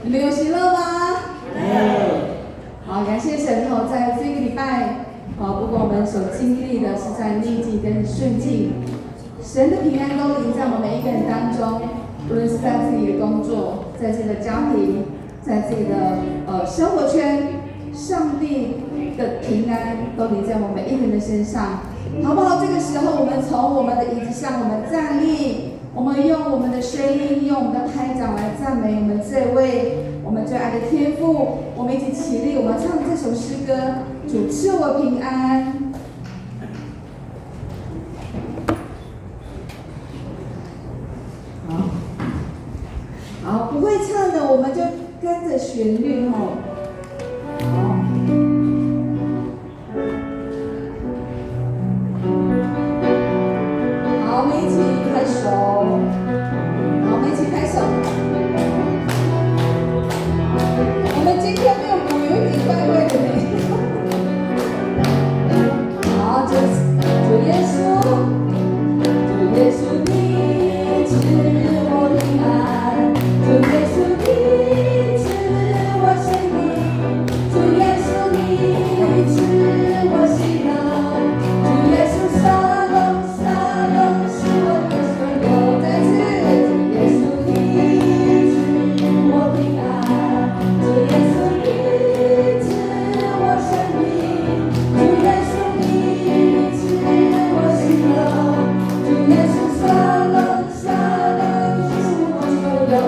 你们有喜乐吗？好，感谢神哦，在这个礼拜，不管我们所经历的是在逆境跟顺境，神的平安都临在我们每一个人当中，无论是在自己的工作，在自己的家庭，在自己的生活圈，上帝的平安都临在我们每一个人的身上，好不好？这个时候，我们从我们的椅子上，我们站立。我们用我们的声音，用我们的拍掌来赞美我们这位我们最爱的天父。我们一起起立，我们唱这首诗歌：主赐我平安。好，不会唱的我们就跟着旋律哦。好，我们一起拍手。我们今天没有鼓，有一点怪怪的呢。好，主耶稣，主耶稣你赐我平安，主耶稣你赐我生命，主耶稣你赐我喜乐，主耶稣沙龙沙龙是我的所有。再次，主耶稣你赐我平安，主耶稣你赐我生命，主耶稣你赐我喜乐，主耶稣沙龙沙龙是我所有。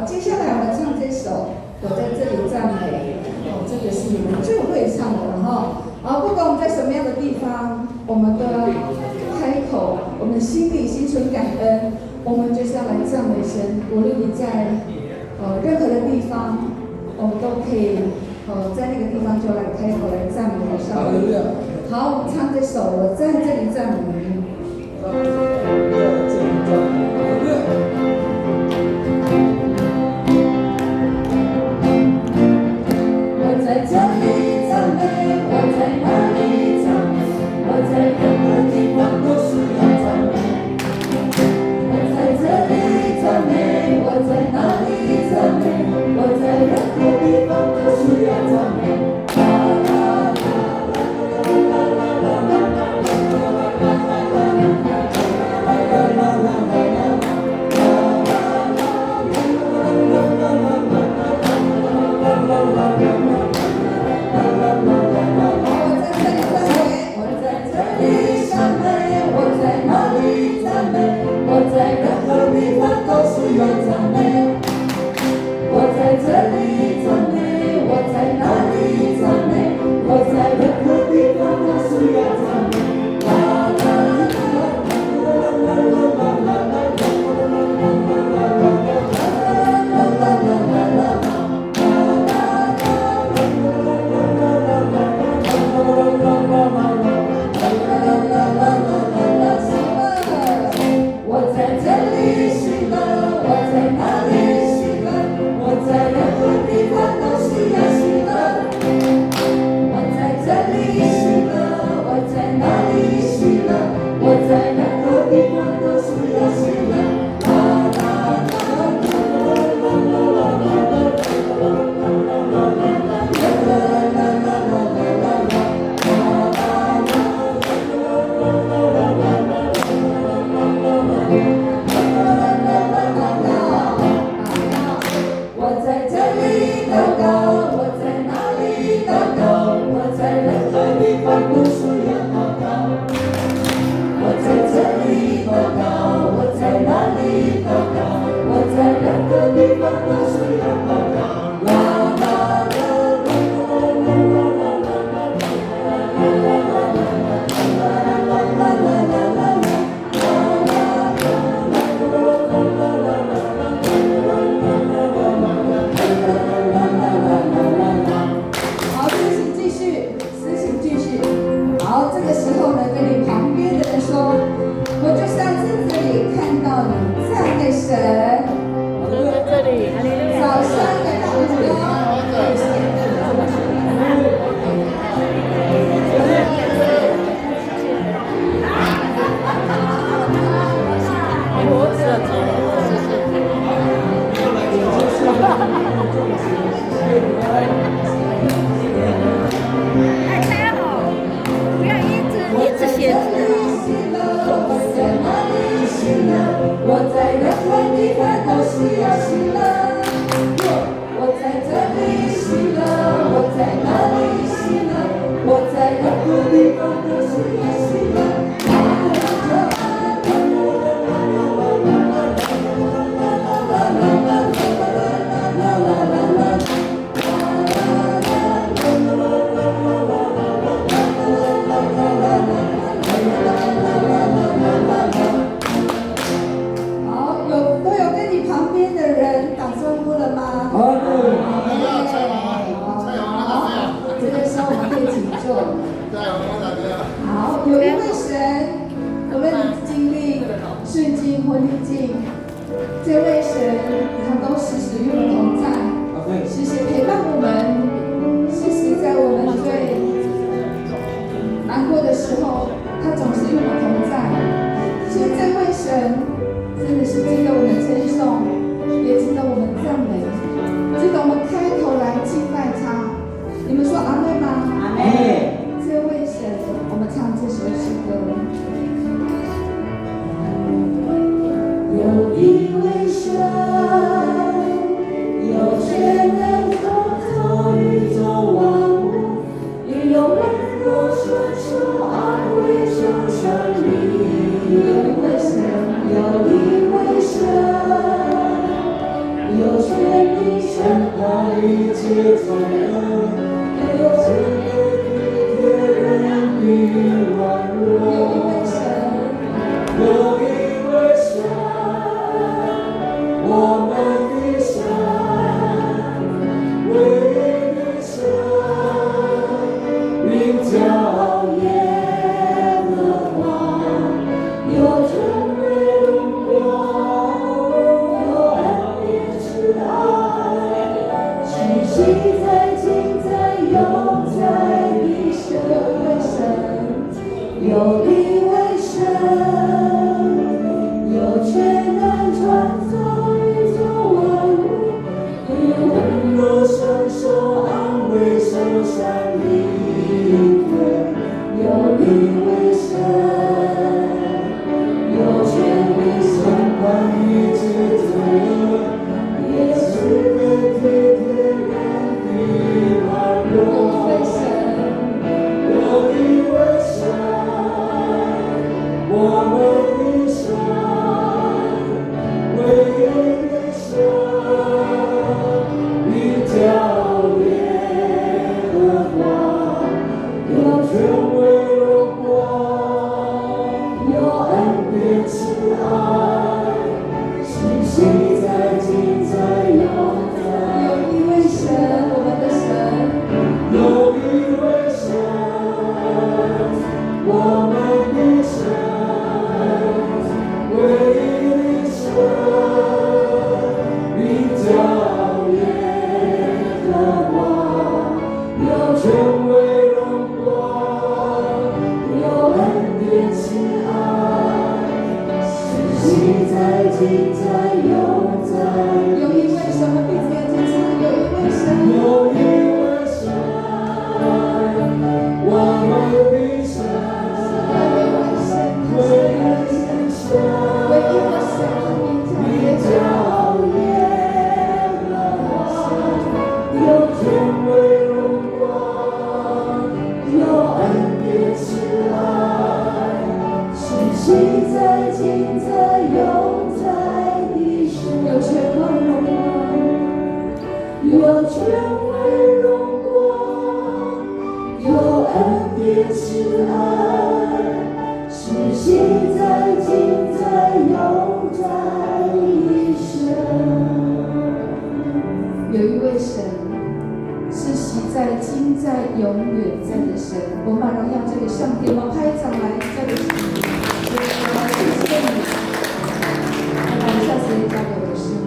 接下来我们唱这首《我在这里赞美》，这个是你们最会唱的了哈。不管我们在什么样的地方，我们都要开口，我们心里心存感恩，我们就是要来赞美神。无论你在任何的地方，我们都可以在那个地方就来开口来赞美好，我们唱这首《我在这里赞美你》。我在这里赞美，我在哪里赞美，我在任何地方都是要赞美。我在这里赞美，我在哪里赞美，我在任何地方都是要赞美。叫耶。有你为神，有权能创造宇宙万物，有温柔伸手安慰受伤灵魂。有你为神，有权柄审判医治罪恶，也是个体贴人的宽容。有你为神，我们的神，唯一的神，你叫耶和华，有权威荣光，有恩典慈爱，是昔在今在永在。有你为神，我们的神，有你为神，我们的神，唯一的神，你叫耶和华，有权威荣光，有恩典慈爱，是昔在今在永在。有一位神，我们彼此要坚持，有一位神，有一位神，我们的神，唯一的神，唯一的神，你叫耶和华，有权威荣光，有恩典慈爱，是昔在今在永在的神。有权威荣光，有权威荣光，有恩典慈爱，是昔在今在永在的神。有一位神是昔在今在永远在的神，我们把荣耀交给上帝，我们拍掌来交给上帝，谢谢你。我把下时间交给我的师母。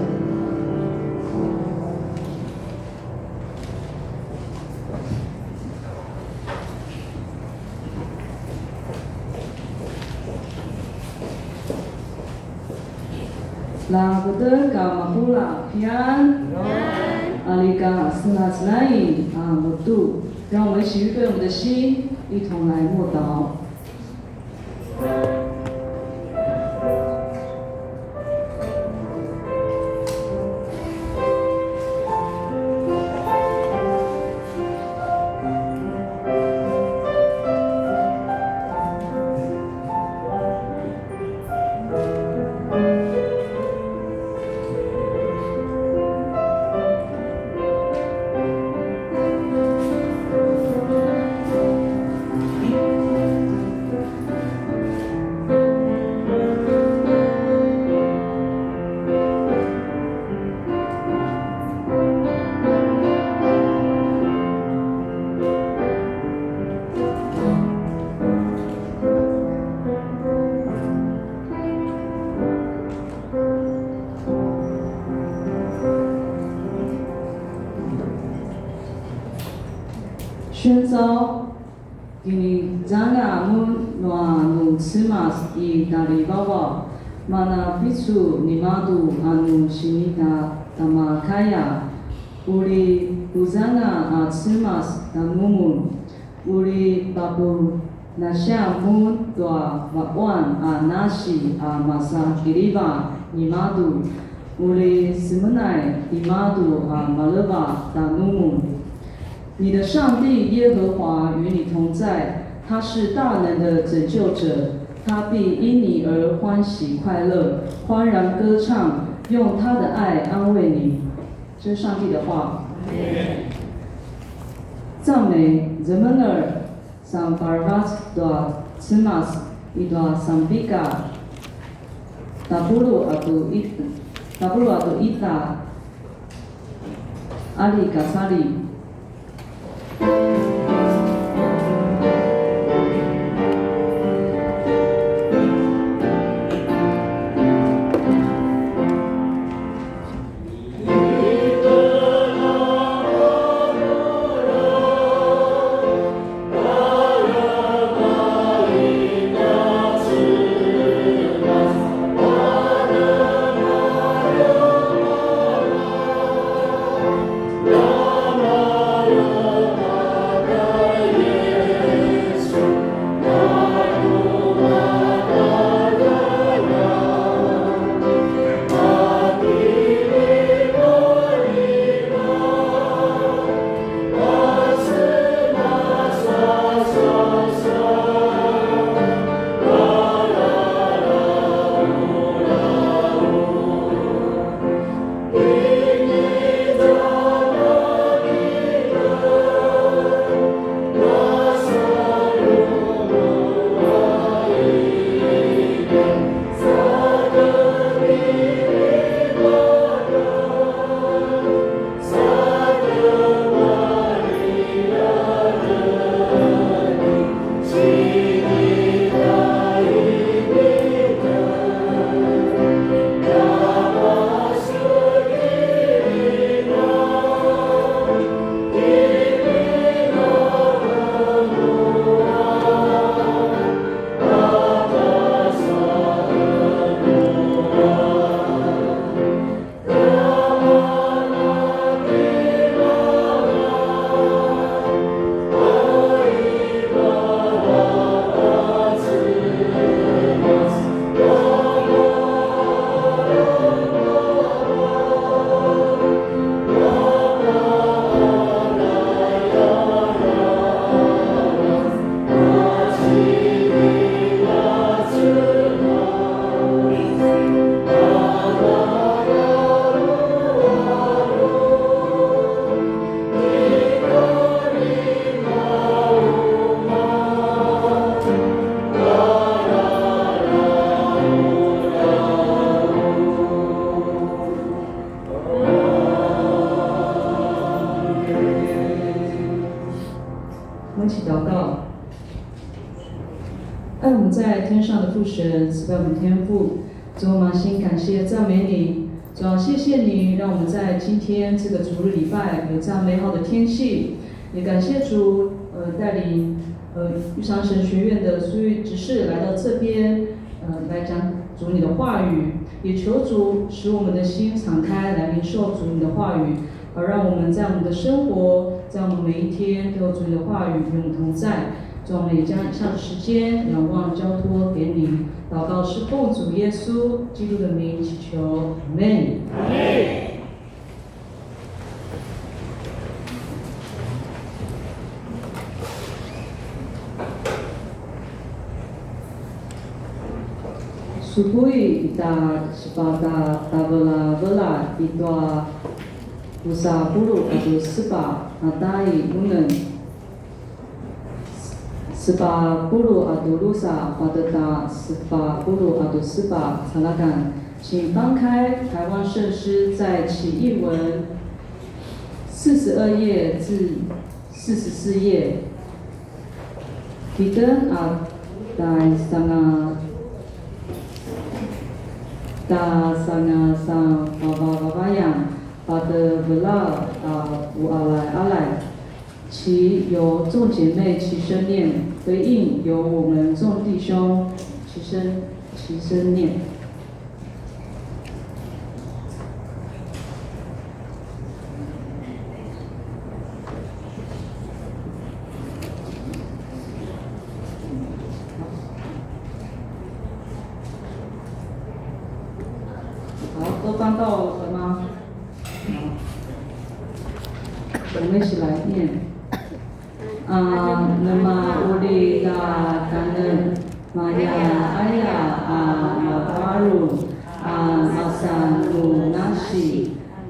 拉布德嘎马布拉平安，阿里嘎斯纳斯奈阿姆杜，让我们一起预备我们的心，一同来默祷。宣召今年Zanga mun anu tsimas I dari bawah mana bisu nimadu anu sinita tamakaya uli uzanga a tsimas tamumun uli babu nasya mun doa wakwan a nasi a masa kiriba nimadu uli simenai nimadu a maleba tanumun。你的上帝耶和华与你同在，他是大能的拯救者，他必因你而欢喜快乐，欢然歌唱，用他的爱安慰你。这是上帝的话。赞美 Zemener Sambarvat doa Tsimas idoa Sambika Tabulu atau Ita Ali Kasari。我们一起祷告。爱我们在天上的父神，慈悲我们天父，主，我满心感谢赞美你。主要谢谢你，让我们在今天这个主日礼拜有这样美好的天气，也感谢主，带领玉长神学院的苏玉执事来到这边，来讲主你的话语，也求主使我们的心敞开来领受主你的话语，而让我们在我们的生活，在我们每一天都有主你的话语与我们同在。主，我们也将以下的时间仰望交托给你，祷告是奉主耶稣基督的名祈求，阿门。Subuhi ita sepada tabela ita usaha bulu atau seba atai unen seba bulu atau lusa pada seba bulu atau seba silakan， 请翻开台湾圣诗在起义文42页至44页。Kita ada sangat babayang pada bela alai， 其由众姐妹齐声念，回应由我们众弟兄齐声念。好，都翻到了吗？我们一起来念。Nama ulida kanen maya aya mabaru masanu nasi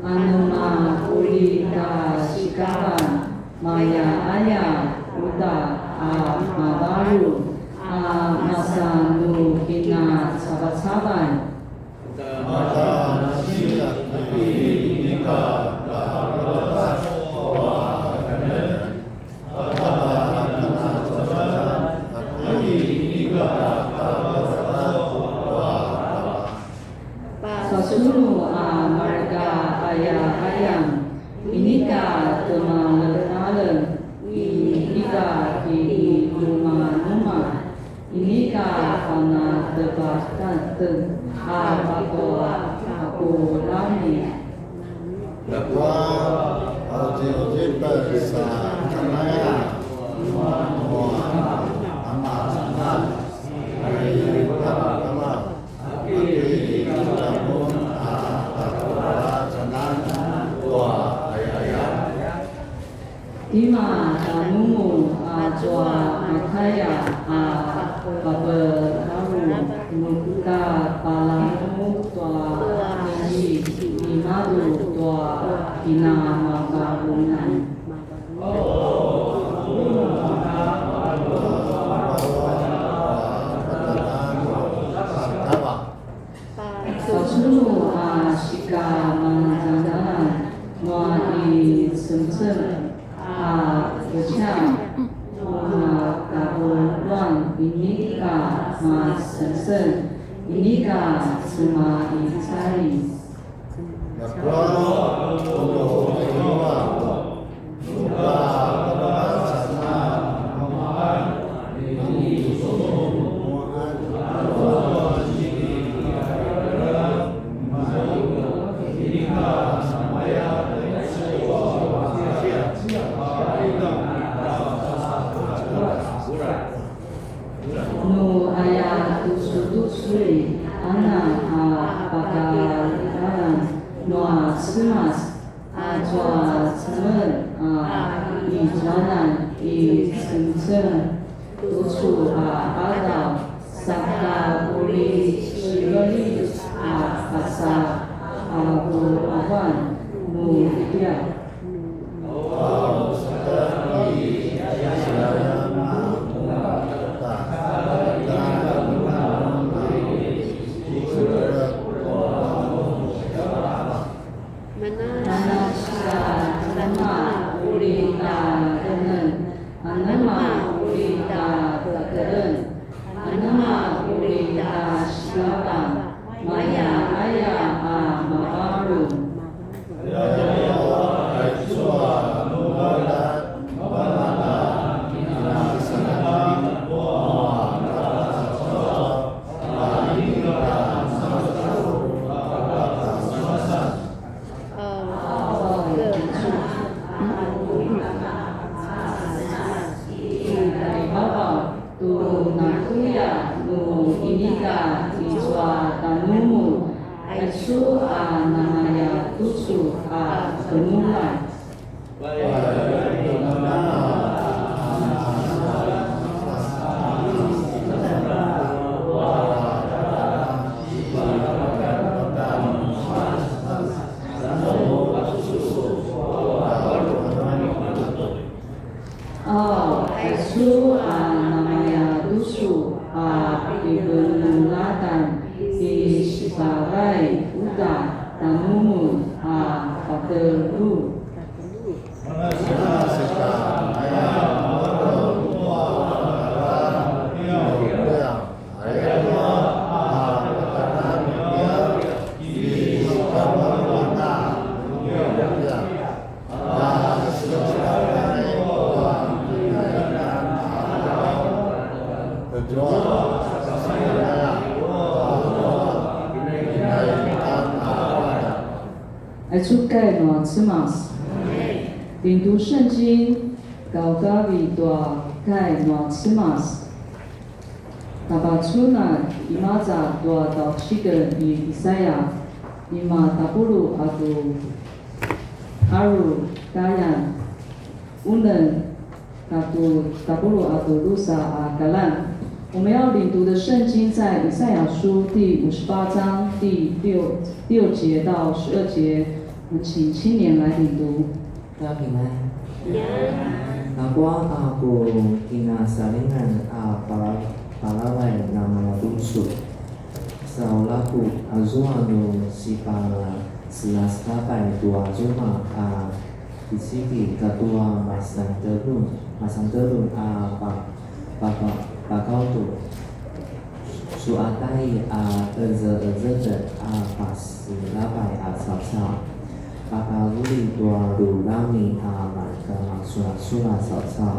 anuma ulida sikaran maya aya uda mabaru masanu kina sabat-sabat Sasunu marga ayam inika teman inika di rumah inika karena tebatan aku lami Lakwa oji persa kanaya Dima tamumu jua makaya babelaru muka palamu tua ini imadu tua ina mabarunan. Sasunu sika manjandanan mua di semsem Kecam kabuluan inika mas sensen inika semua dicari. Lakwa Nu ayah tusui anak bakalan noa semas jua temen di jalan di sensen tusu ada saka uli shibali asa abu awan nu dia. Nama Sudata Maya Aya Mabaru tu nakuya nu iniga tijwa tanumu aisu namaya tusu kemulai aisu namaya tusu dibenulakan di sebagai udah tanumu pateru Aicukai no Tsimas， 领读圣经，高高比多盖no Tsimas， Tabacuna imaza dua takshiga di Isaya, lima tabulu atau haru kayan, unen tabulu atau lusa galan。我们要领读的圣经在以赛亚书第58章第6节到12节，我们请青年来领读。大家平安。Aku kina salingan palawai nama dusu. Saulaku azuanu sipala selas kapai dua juma disiki ketua masang terun bakau tu suatai erze pas labai sao Pakaguli dua rulami marka sura sao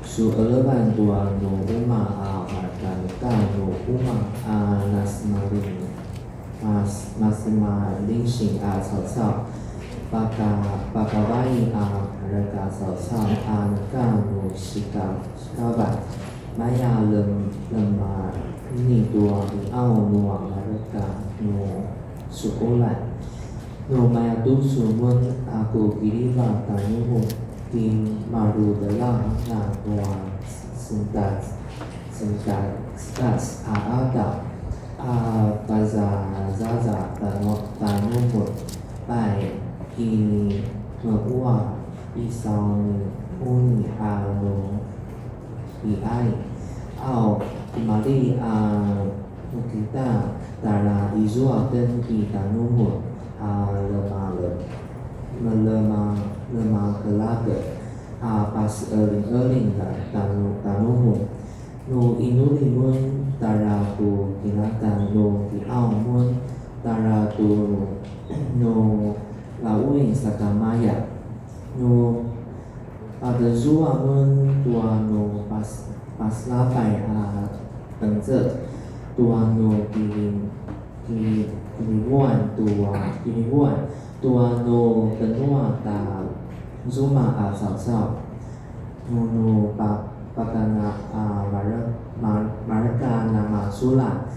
su elevan dua no uma marka no uma nasma lingsing sao pakawai marka sao no shikabat Maya lemah ini dua au nuang mereka no sekolah no maya tu sumun aku kiriba tanumu di maru dalam dua sentas ada baza zaza tanumu baik ini membuat isang uni anu ai au kembali kita darah izua dan kita numur lemah kelaga pas eling tanumur no inulimun darah tu kinatan no kiaumun darah tu no lauing sakamaya no pada zua mun tuano pas lapai penzet tuano kinibuan tuano benua ta zuma sao no pakana maraka nama sula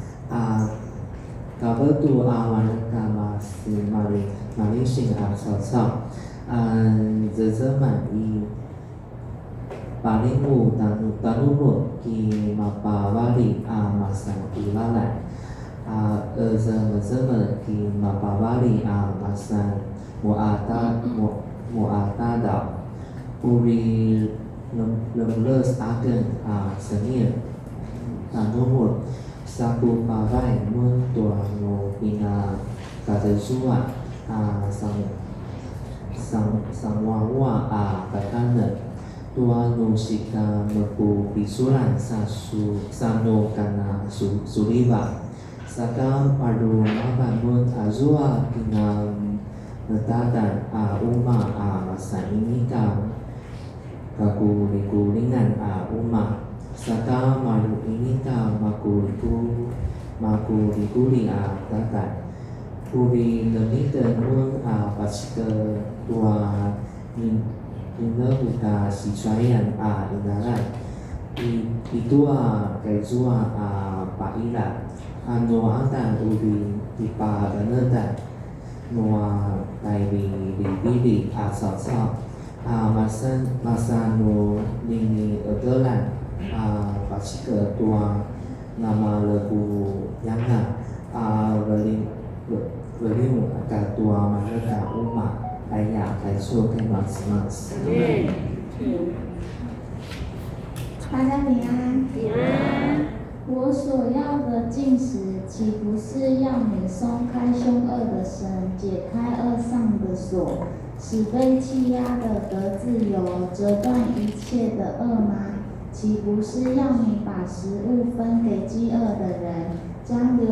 kabetu maraka masih malising sao zezeman palingu tanumu ki mapawali masang ilalai zeme ki mapawali masang muatada uri lemles agen senir tanumu sabu pawai mun tuano pina kadezua sang wawa kakana tuano sika mepu bisuran sano kana suliba Sakam adu mabangun azua inam netatan uma sainikam kakulingan uma Sakam adu inika makulikuli tatan Puri lemiten mun pasike tua inebuka siswayan inaran itu kaizua paila no atan ubi ipa benetan no bili asal masa no nini egelan pasike tua nama lebu yanga beliau tua mereka umat ayah kaisur kemas 大家平安。平安。我所要的禁食，岂不是要你松开凶恶的绳，解开恶上的锁，使被欺压的得自由，折断一切的恶吗？岂不是要你把食物分给饥饿的人，将流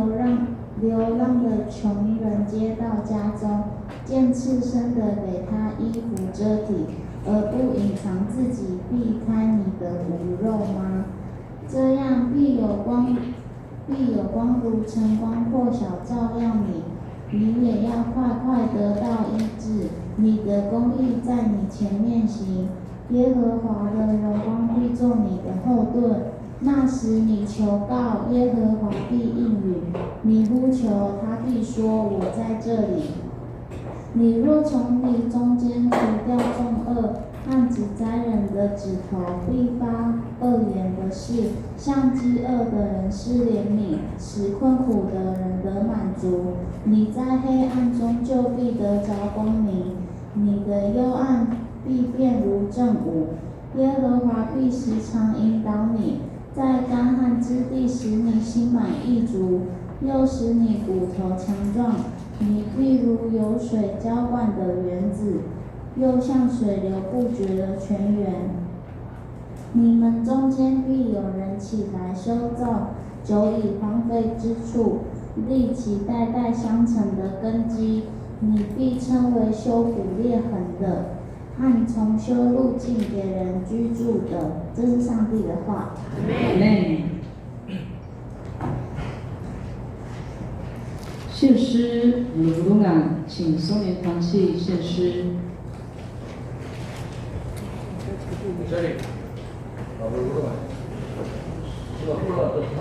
浪的穷人接到家中，见赤身的给他衣服遮体，而不隐藏自己，避开你的骨肉吗？这样必有光如晨光破晓照亮你，你也要快快得到医治。你的公义在你前面行，耶和华的荣光必做你的后盾。那时你求告，耶和华必应允；你呼求，他必说：“我在这里。”你若从你中间除掉重恶和指摘人的指头，必发恶言的事，向饥饿的人施怜悯，使困苦的人得满足。你在黑暗中就必得着光明，你的幽暗必变如正午。耶和华必时常引导你，在干旱之地使你心满意足，又使你骨头强壮。你必如有水浇灌的园子，又像水流不绝的泉源。你们中间必有人起来修造久已荒废之处，立起代代相承的根基。你必称为修补裂痕的，和重修路径给人居住的。这是上帝的话。献诗鲁鲁安，请松年团契献诗。这里，老鲁鲁安，这个部落都是他。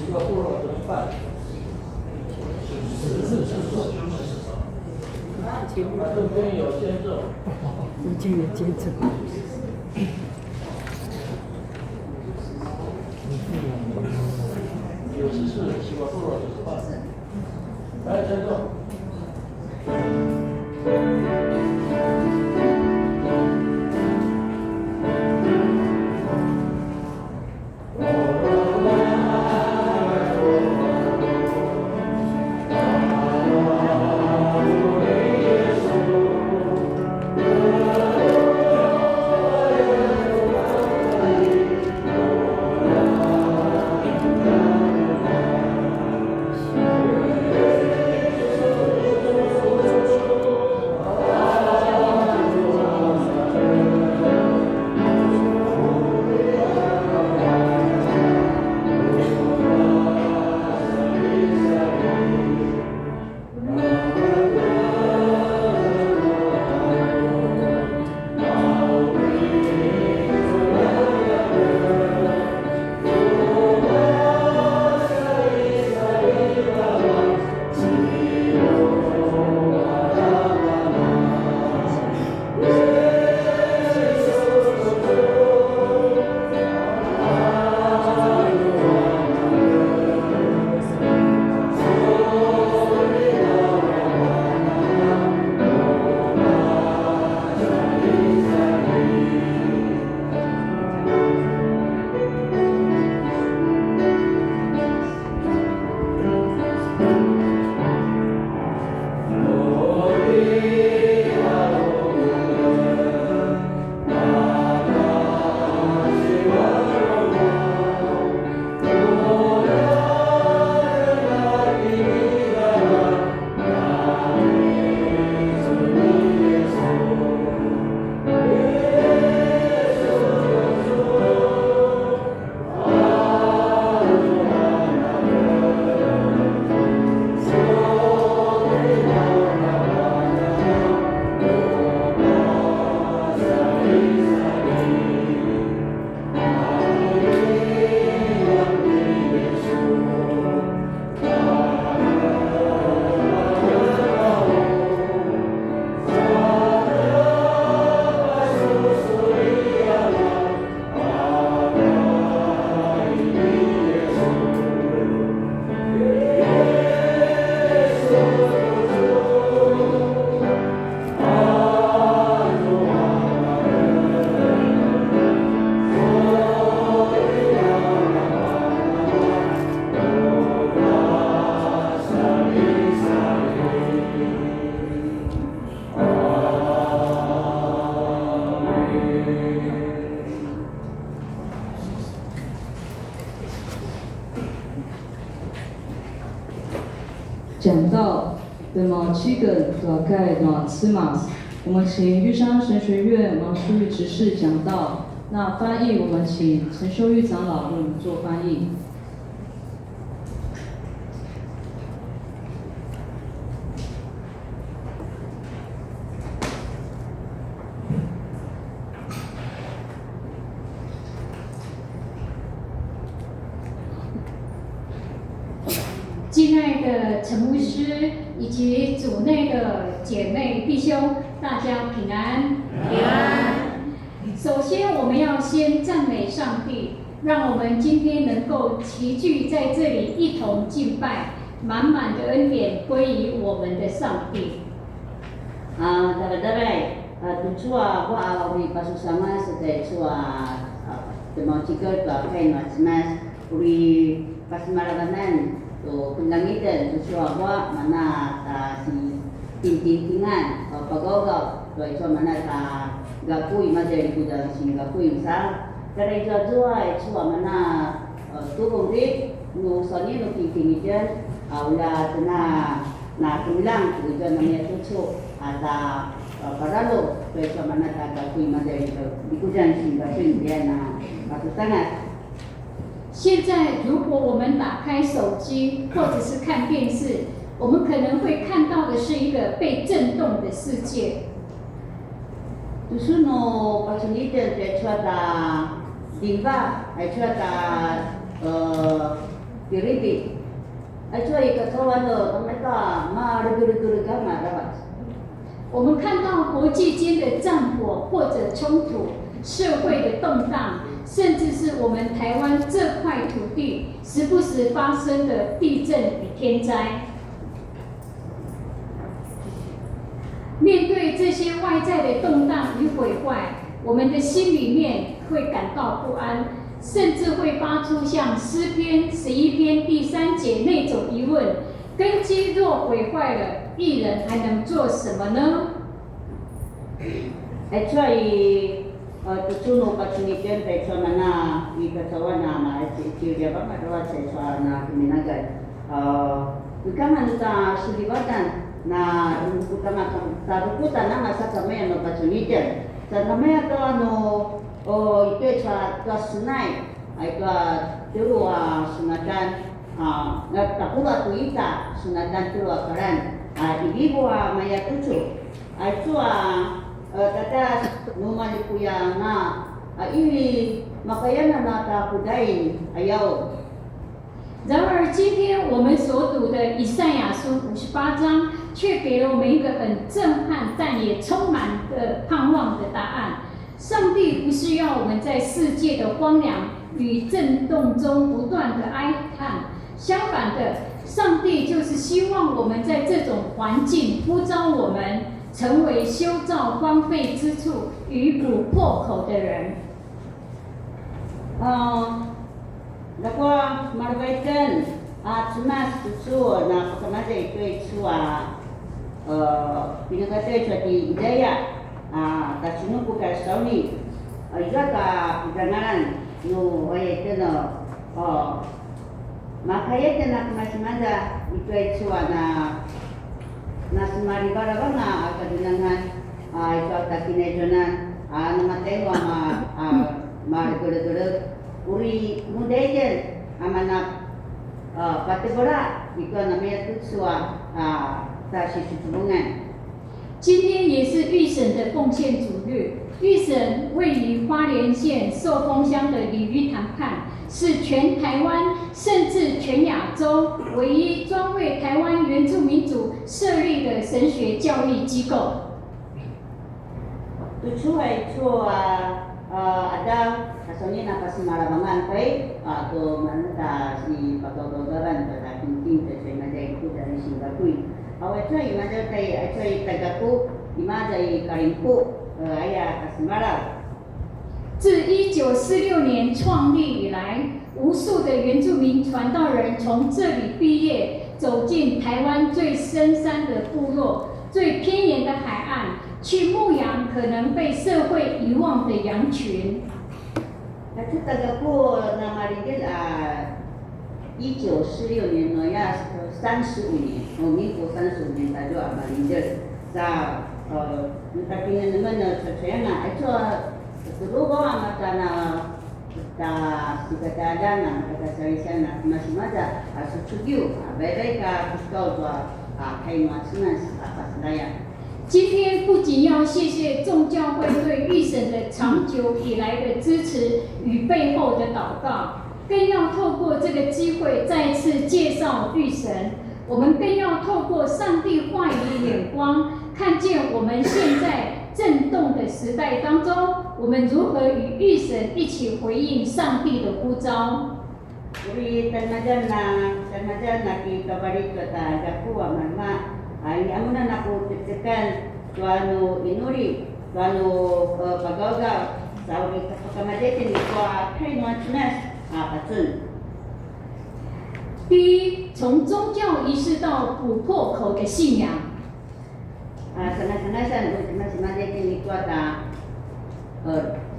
这个部落都是办。这边有见证。已经有见证。有时是西瓜部落都是办。来，见证。暖七个暖盖暖吃嘛。我们请玉山神学院王淑玉执事讲道，那翻译我们请陈秀玉长老为我们做翻译。敬爱的陈牧师以及主内的姐妹弟兄，大家平安。平安。首先，我们要先赞美上帝，让我们今天能够齐聚在这里一同敬拜，满满的恩典归于我们的上帝。Tuchua wa uri pasusama sedai chua demautikal kai mas uri pasmaraganan to kundangitan tuchua wa mana ta si tintingan pagawgaw to chua mana ta gapui madari kudang sin gapui sa kare jua chua mana tubong ri no sani no tintingitan awla tana na tulang tujuan namanya tuchu ada paralo pesa mana kata kui madai di kujan sing basin dia na satu sangat。现在，如果我们打开手机或者是看电视，我们可能会看到的是一个被震动的世界。Tusu no pasungitan te chuata dimba, ai chuata diribi, ai chua ikatawan do mereka ma rugu-rugu ma dapat。我们看到国际间的战火或者冲突，社会的动荡，甚至是我们台湾这块土地时不时发生的地震与天灾。面对这些外在的动荡与毁坏，我们的心里面会感到不安，甚至会发出像诗篇11篇第3节那种疑问：根基若毁坏了，艺人还能做什么呢？ Actually, tusuno pasungitan te chua mana ikatawan na ma dia ba madawa te chua na kuminagan. Ikaman ta sulibatan na utama tarukutan na masa kami no pasungitan. Sa namaya to ano ito chua to sunai ay to tuwa sunatan nagtakula tuita sunatan tuwa karan. Igibo maya tuchu. Ay chua tata numali kuya na ili makayana nata kudain ayaw。然而，今天我们所读的以赛亚书58章，却给了我们一个很震撼，但也充满的盼望的答案。上帝不是要我们在世界的荒凉与震动中不断的哀叹，相反的，上帝就是希望我们在这种环境呼召我们。 成为修造荒废之处与补破口的人。Nakuha marbaitan tumas tusu na pagkamasa ito chua pinagkatay chua di idaya tasunod ko kay Sauni iga ka igangaran no ay ito no makayat na kumasimanda ito chua na sumari barabang na kadunangan ito takinejonan namatay wa marigurugurug uri mudayan amana patibora ito namaya tutsua tashi tutulungan。今天也是御神的奉献主日，御神位于花莲县寿丰乡的鲤鱼潭畔，是全台湾甚至全亚洲唯一专为台湾原住民族设立的神学教育机构。Tujuan itu ada kasusnya napa semalamangan baik atau mana si pagkakagaran pada penting sesuai macam itu dari Singapura. Awak tu imaja tay actually tagaku imaja karimpu ayah kasmara。自1946年创立以来，无数的原住民传道人从这里毕业，走进台湾最深山的部落、最偏远的海岸，去牧养可能被社会遗忘的羊群。Kasi tagaku na marigil 1946年のや35年，民国35年他就阿领着，在那边那么这样啊，如果阿嘛在那。ta sikatadan na makasarisan na masimada asutsugyu baik ka kuskau tua kai masina paslaya。今天不仅要谢谢众教会对御神的长久以来的支持与背后的祷告，更要透过这个机会再次介绍御神。我们更要透过上帝话语的眼光，看见我们现在震动的时代当中，我们如何与御神一起回应上帝的呼召。Uri tanmajan na kita balik kata jaku amarma, ini amuna naku tekan tuanu inuri, tuanu pagawga, sauri kamajetin tua kai nuantunas patun。第一，从宗教仪式到补破口的信仰。Sana-sanasan masing-masing itu ada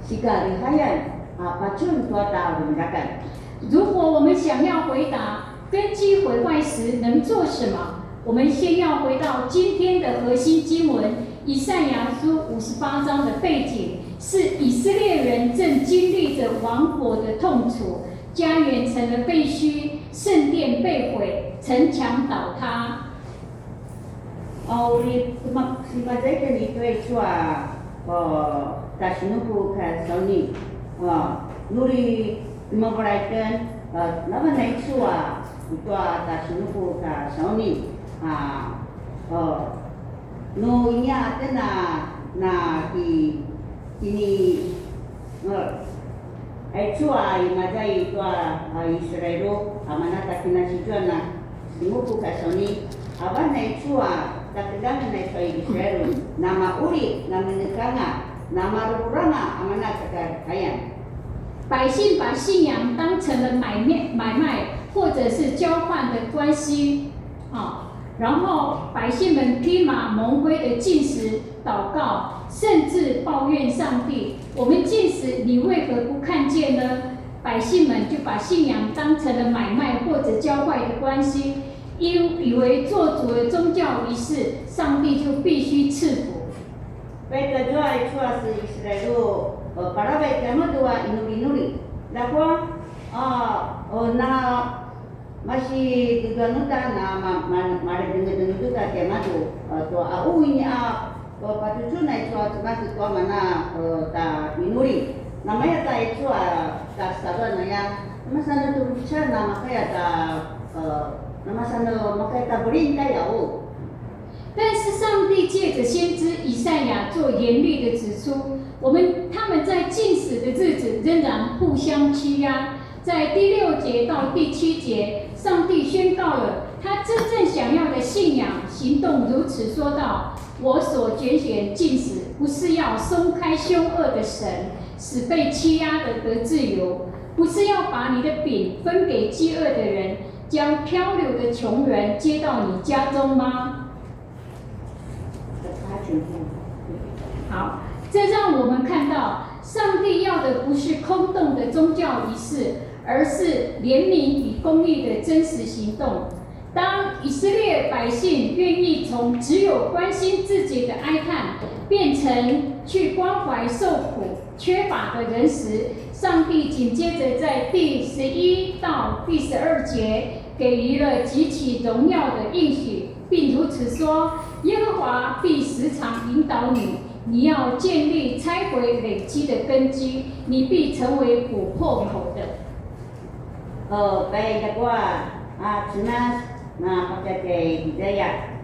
sikap rihayan pacun itu ada menjaga。如果我们想要回答根基毁坏时能做什么，我们先要回到今天的核心经文以赛亚书58章的背景，是以色列人正经历着亡国的痛楚，家园成了废墟，圣殿被毁，城墙倒塌。Uri simpadan itu tasnupu ke Saudi, nuri memperhatikan nama itu tasnupu ke Saudi, no ini ada na ini itu imaja itu Israel amana takina situ na sinupu ke Saudi, apa na itu Takdagan na ito Israel, nama uri, nama nekanga, nama ruranga, amana kakayan。百姓把信仰当成了买卖或者是交换的关系，然后百姓们披麻蒙灰的进食、祷告，甚至抱怨上帝：我们进食，你为何不看见呢？百姓们就把信仰当成了买卖或者交换的关系。以为做主的宗教仪式，上帝就必须赐福。Baik kedua itu asal Israel para baik kamu dua inuri, lakwa masih diganuta na mari dengan itu tak kemadu tu au ini patucuna itu masih tu mana ta inuri namanya ta itu ta sabar naya nama tu bicara nama kaya ta nama makanya berintah ya o。但是上帝借着先知以赛亚做严厉的指出，他们在禁食的日子仍然互相欺压。在第6节到第7节，上帝宣告了他真正想要的信仰行动，如此说道：我所拣选禁食，不是要松开凶恶的神，使被欺压的得自由，不是要把你的饼分给饥饿的人，将漂流的穷人接到你家中吗？好，这让我们看到，上帝要的不是空洞的宗教仪式，而是怜悯与公义的真实行动。当以色列百姓愿意从只有关心自己的哀叹，变成去关怀受苦、缺乏的人时，上帝紧接着在第11到第12节给予了极其荣耀的应许，并如此说：耶和华必时常引导你，你要建立拆毁累积的根基，你必成为琥珀口的。Baik tunas pakai hidayah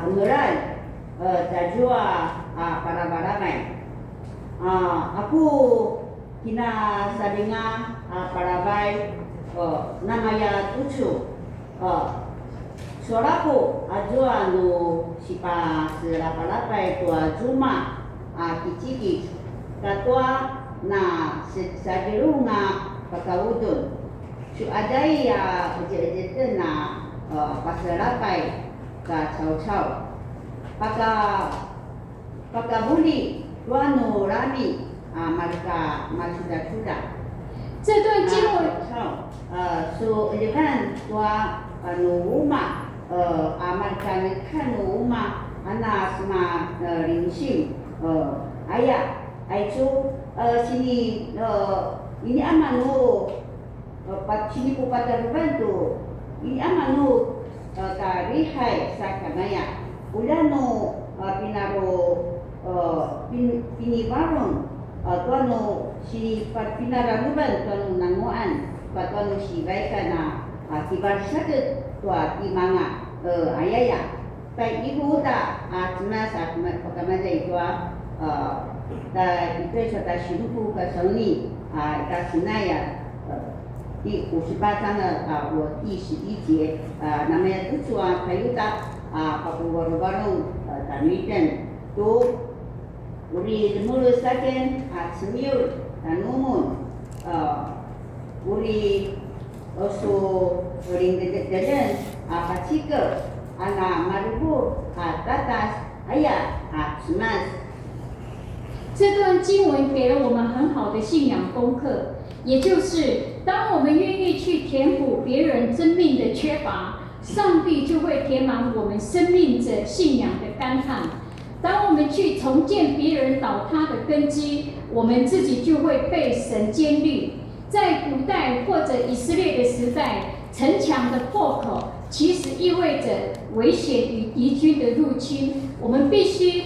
umuran tajua para baramai. Aku kina sadinga para baik namanya tujuh. Suaraku ajua nu sipa selapa-lapa tua juma kiciki katua na sadirunga pakawudun. Su adai ujet-ujet na paselapa ka cau-cau. Pakabuli tua nu rami malika masuda-suda. 这段经文， su ujekan tua nu rumah mereka kan rumah anak sama ringsim ayah itu sini ini amanu sini pupatan bantu ini amanu tarihai sakamaya ulano pinaro pinibaron tuano si pinaranuban tuano nanguan tuano si baika na kibar sakit tua imanga ayaya tai ibu ta atma pakamaja itu ta itu sata shiruku ka soni ta sinaya 第58章的我第11节那么tuju还有的pakuwaru-waru tanuitan tu uri mulus saken semiul tanumun uri osu ring dedan pacika ana marubu tatas ayah semas 这段经文给了我们很好的信仰功课，也就是当我们愿意去填补别人生命的缺乏，上帝就会填满我们生命者信仰的干旱。当我们去重建别人倒塌的根基，我们自己就会被神坚立。在古代或者以色列的时代，城墙的破口其实意味着危险与敌军的入侵，我们必须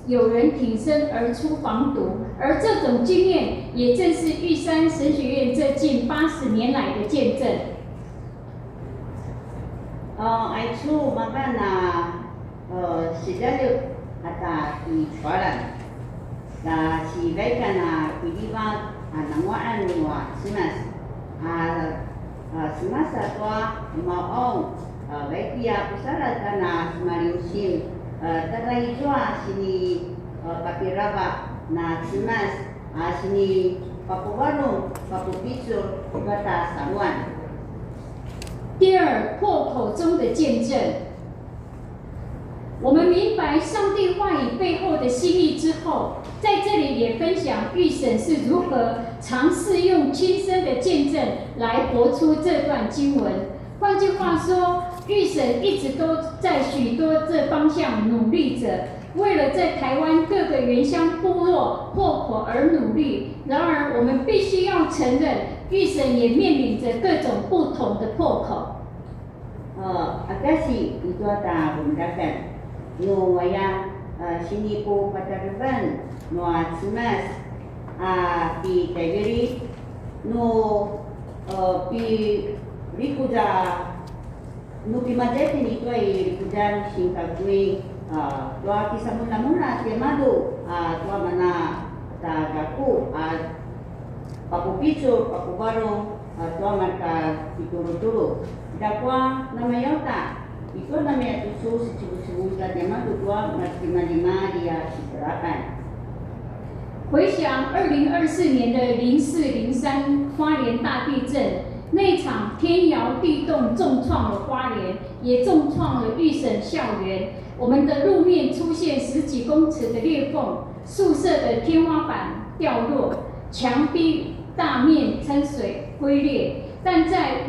有人挺身而出防堵，而这种经验也正是玉山神学院这近80年来的见证。itu makana sejak ada di suara, dah si baik na pilihan namuan wa semas, semas atau mau baik dia pusara kana semariusim, terlebih jua sini papiraba na semas, sini papuwarung papupisur kata saluan. 第二，破口中的见证。我们明白上帝话语背后的心意之后，在这里也分享预审是如何尝试用亲身的见证来活出这段经文。换句话说，预审一直都在许多这方向努力着，为了在台湾各个原乡部落破口而努力。然而，我们必须要承认，预审也面临着各种不同的破口。Agasi itu ada bundakan, no wayang sini po pataruban, no semas, pi tegeri, no pi rikuda, no pi majetin itu ay rikudan singkagui, tua kisah mula-mula tiamado, tua mana tagaku, papupiso, papubarong, tua marka ituro-turo. Dakwa namayota, itu namanya tusu secubu-cebu tema dua lima dia siterakan. 回想2024年的0403花莲大地震，那场天摇地动重创了花莲，也重创了预审校园。我们的路面出现10几公尺的裂缝，宿舍的天花板掉落，墙壁大面撑水龟裂。但在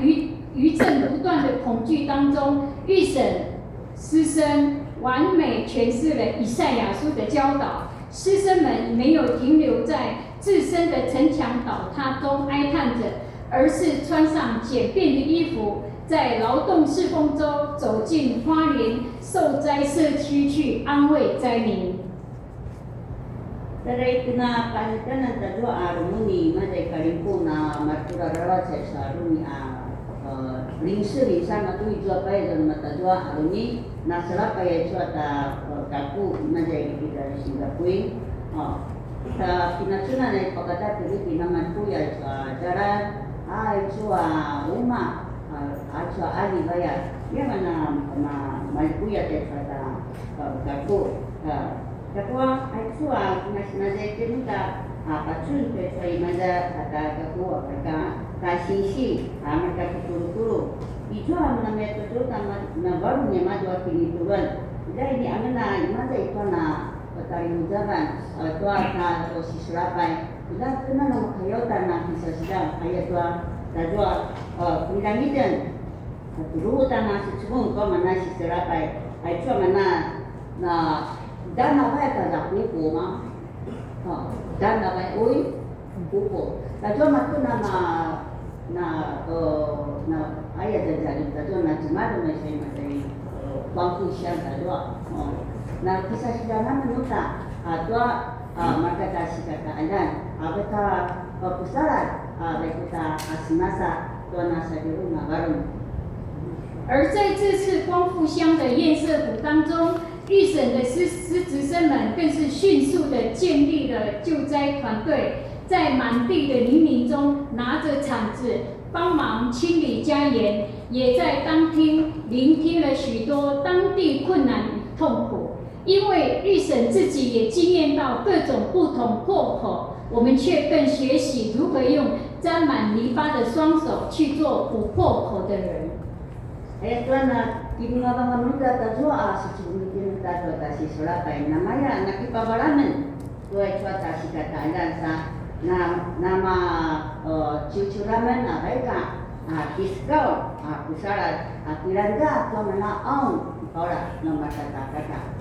余震不断的恐惧当中，预审师生完美诠释了以赛亚书的教导。师生们没有停留在自身的城墙倒塌中哀叹着，而是穿上简便的衣服，在劳动侍奉中走进花莲受灾社区去安慰灾民。Dari kena panitan tadua arumuni madai kalimpu na matura rawa sa arumi ringsi sama tu itu apa ya dalam tadua arumi na selapa ya itu ada kaku madai kita Singapura. Sa pinasuna na pagkata pili pinamantu ya jaran itu rumah itu ali bayar. Dia mana malpu ya pada kaku. Kakua itu nasi itu kita pacun pesai mana kata kakua mereka kasih mereka turu-turu itu namanya itu nama baru nama dua kini turun. Jadi ini amena mana itu na petari mujaban tua na osi serapai. Sudah kena nama kayota na bisa sedang ayat tua tajwa pindangidan turutan na si Chubong ko mana si Serapay ay chua mana na dana ba ka da kuko ma dana ba oi kuko ta chua ma tu na ayat jadi ta chua na cuma na sai ma sai bangku siang ta chua na kisah sejarah menuta atau maka kasih kata anda abeka pusaran abeka asinasa tuan nasa di rumah baru 而在这次光复乡的堰塞谷当中，预审的师职生们更是迅速的建立了救灾团队，在满地的黎明中拿着铲子帮忙清理家园，也在当天聆听了许多当地困难与痛苦。因为预审自己也经验到各种不同破口，我们却更学习如何用沾满泥巴的双手去做补破口的人。 Tuan kini ngabang muda tajua secubung kini tajua tasi Surabaya namanya nakipabalaman tuai cuaca si kata dan sa nama cucuraman mereka kiskau pusaran piranda tuan mana on orang nama kata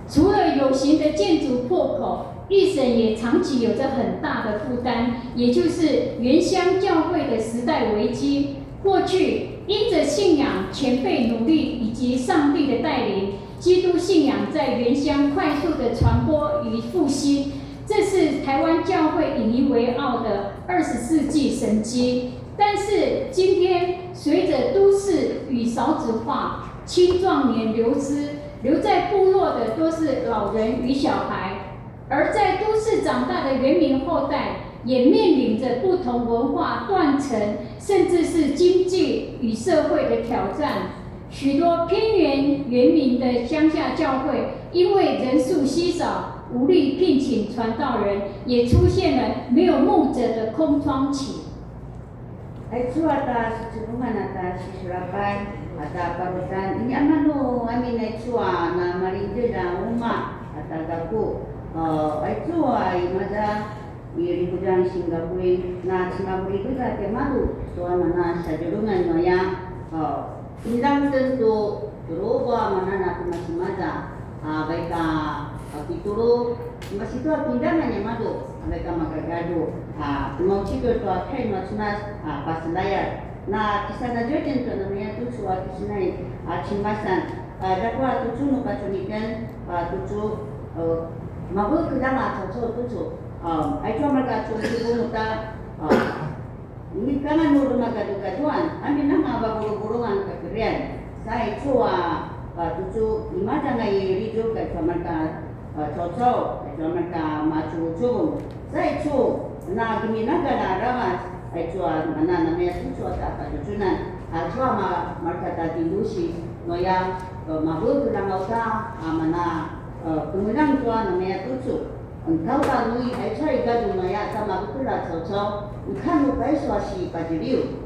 除了有形的建筑破口，预审也长期有着很大的负担，也就是原乡教会的时代危机。过去因着信仰前辈努力以及上帝的带领，基督信仰在原乡快速的传播与复兴，这是台湾教会引以为傲的20世纪神迹。但是今天随着都市与少子化，青壮年流失，留在部落的多是老人与小孩，而在都市长大的原民后代，也面临着不同文化断层，甚至是经济与社会的挑战。许多偏远原民的乡下教会，因为人数稀少，无力聘请传道人，也出现了没有牧者的空窗期。 Itu atas hubungan atas Surabaya atas parutan ini amanu amin itu na marinde da umma atas gaku itu ai maza iri kudang Singapura na Singapura itu da kemalu tuan mana sajurungan noya indang tentu terubah mana na masih maza baika pituru masih tu pindangannya madu mereka magagado mau cikgu tu akhir macam pas layar na kisah najutin tu namanya tu suatu kisah cimbasan dakwa tu cunu pacunikan tu mabu kedama tu ayo mereka tu muta ini kan nur magadu-gaduan ambil nama buru-burungan kekerian saya tu lima jangan iridu ke mereka cocok mereka maju ujung saya na giminaga na ramas mana namanya itu tak pajunan mereka tadi lusi noya mabuk na mauta mana kemudian namanya itu engkau lalu igadu noya sama betul cocok engkau lupa suasi pajiliu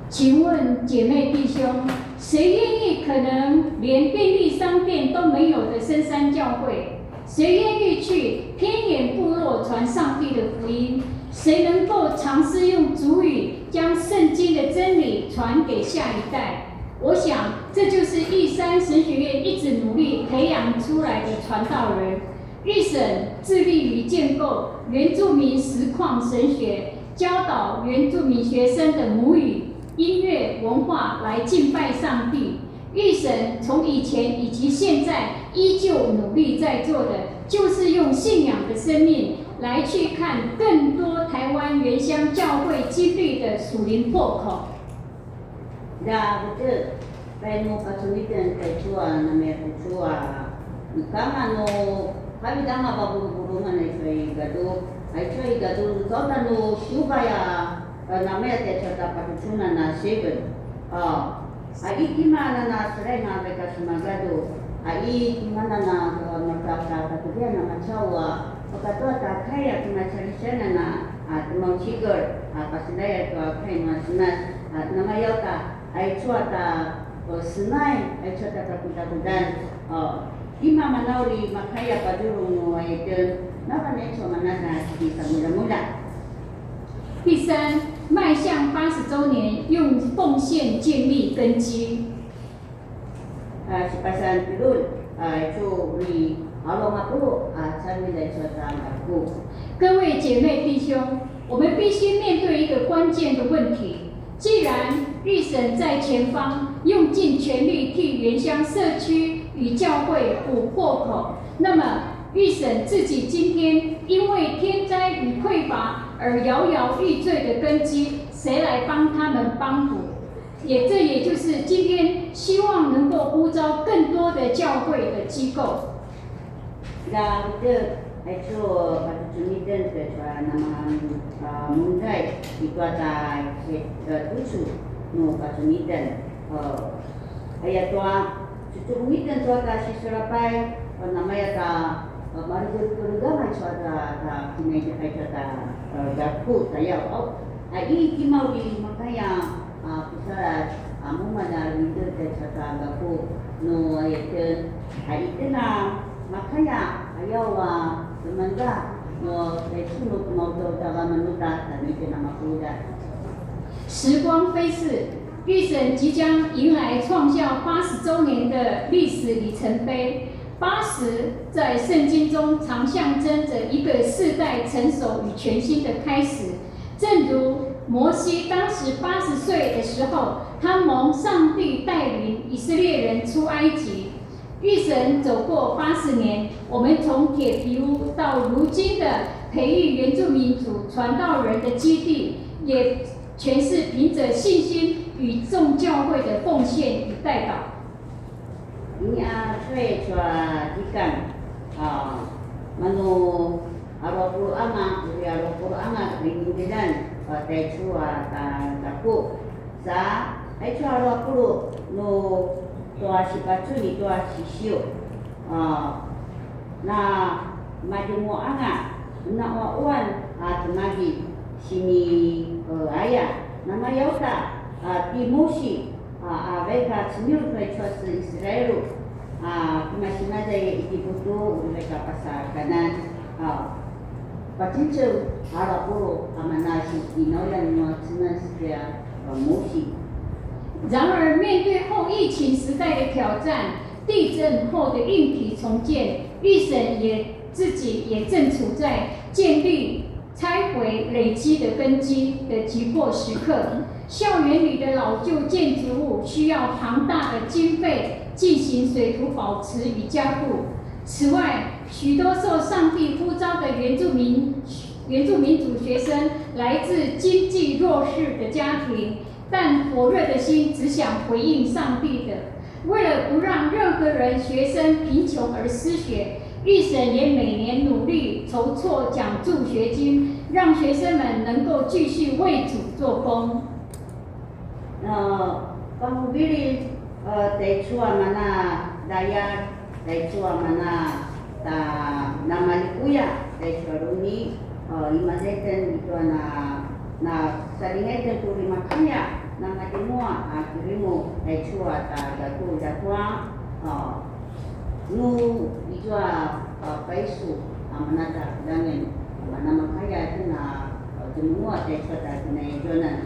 请问姐妹弟兄，谁愿意可能连便利商店都没有的深山教会？谁愿意去偏远部落传上帝的福音？谁能够尝试用主语将圣经的真理传给下一代？我想，这就是玉山神学院一直努力培养出来的传道人。预审致力于建构原住民实况神学，教导原住民学生的母语。 音乐文化来敬拜上帝，预审从以前以及现在依旧努力在做的，就是用信仰的生命来去看更多台湾原乡教会经历的属灵破口。Ya betul, penu kesulitan kecuali namanya kecuali, karena kami dah apa buru-burungan itu gadu, kau tanu supaya namanya cerita padusunan na seven. Agi gimana na sering mereka semangat tu. Agi gimana na mereka kemudian nama cawa. Kata tak kaya kena cari sana na mau cigar. Pas saya tu kaya masnas nama yauta. Ai cuata senai, ai cuata takutan. Ima manauri makaya padurung itu. Napa ni cuma nana di samula-mula. 第三，迈向80周年，用奉献建立根基。Sipasan Pilun, itu di Allah Mahu, saya minta cerita aku. 各位姐妹弟兄，我们必须面对一个关键的问题：既然御神在前方用尽全力替原乡社区与教会补破口，那么御神自己今天因为天灾与匮乏而摇摇欲坠的根基，谁来帮他们帮补？这也就是今天希望能够呼召更多的教会的机构。Dan itu pada Jumiden kecuali nama Mundai itu ada tujuh no pada Jumiden ayat tua tujuh Jumiden tua ada sisirapai namanya ada baru beragama itu ada kini ada Yakut saya ini cuma di makanya pusat mana Jumiden kecuali Yakut no ayat itu makanya ayaw tumanda no sunod mo daw daga manuda na medyo na makuda。时光飞逝，御神即将迎来创校80周年的历史里程碑。80在圣经中常象征着一个世代成熟与全新的开始。正如摩西当时80岁的时候，他蒙上帝带领以色列人出埃及。御神走过80年，我们从铁皮屋到如今的培育原住民族传道人的基地，也全是凭着信心与众教会的奉献与代祷。Ini saya ikan manu arwah ama dari arwah ama ringinan tecu taku sa tecu arwah no toa si pacu ni toa si siu na majumu anga na wan temagi sini ayah nama yauta timusi mereka senyum mereka Israel masih ada di butuh mereka pasar kanan pacincin harap puluh amanasi inoyan no cina sedia musi。然而，面对后疫情时代的挑战，地震后的硬体重建，御神自己也正处在建立、拆毁、累积的根基的急迫时刻。校园里的老旧建筑物需要庞大的经费进行水土保持与加固。此外，许多受上帝呼召的原住民族学生来自经济弱势的家庭。但火热的心只想回应上帝的。为了不让任何人学生贫穷而失学，御神也每年努力筹措奖助学金，让学生们能够继续为主做工。Pangubili taitsua mana daya taitsua mana ta namalikuya taitsua runi imazeten itu na salingeten tu makanya na ngatimua kirimu taitsua ta datu datwa nu ijua paisu amanata dangen mana makanya tu na jemua taitsua ta na ijonan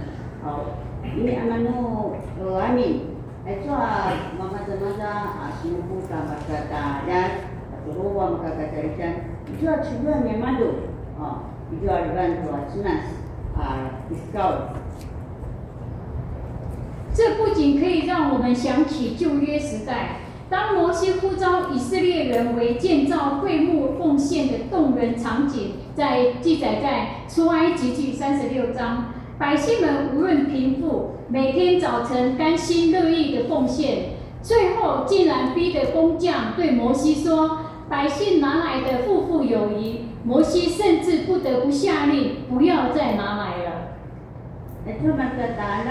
ini amanu amin itu mamaza sinupu kata ya turuwa makakatarikan itu juga memadu itu akan tuacinas discount。这不仅可以让我们想起旧约时代，当摩西呼召以色列人为建造会幕奉献的动人场景，记载在出埃及记36章。百姓们无论贫富，每天早晨甘心乐意的奉献，最后竟然逼得工匠对摩西说：“百姓拿来的富富有余。”摩西甚至不得不下令不要再拿来了。Itu mengatakan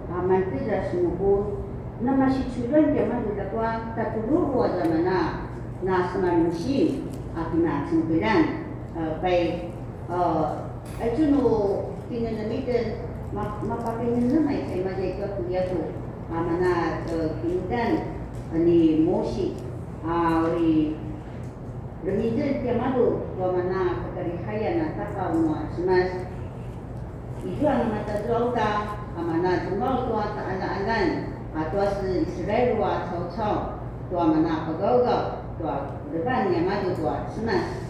aman tidak semua nama si curan zaman dakwa tatulur wa zamana na semanusi akina sembilan baik itu no tinggal namitan mapapingin naman sa mga ito kuya to amana kindan ni Mosi ori Remitan tiamado wa mana katarihayan na takaw mo simas Itulah nama terjauh mana cuma tua tak anak-anak tua si Israel tua cau-cau tua mana pegawai tua depan yang maju tua senas.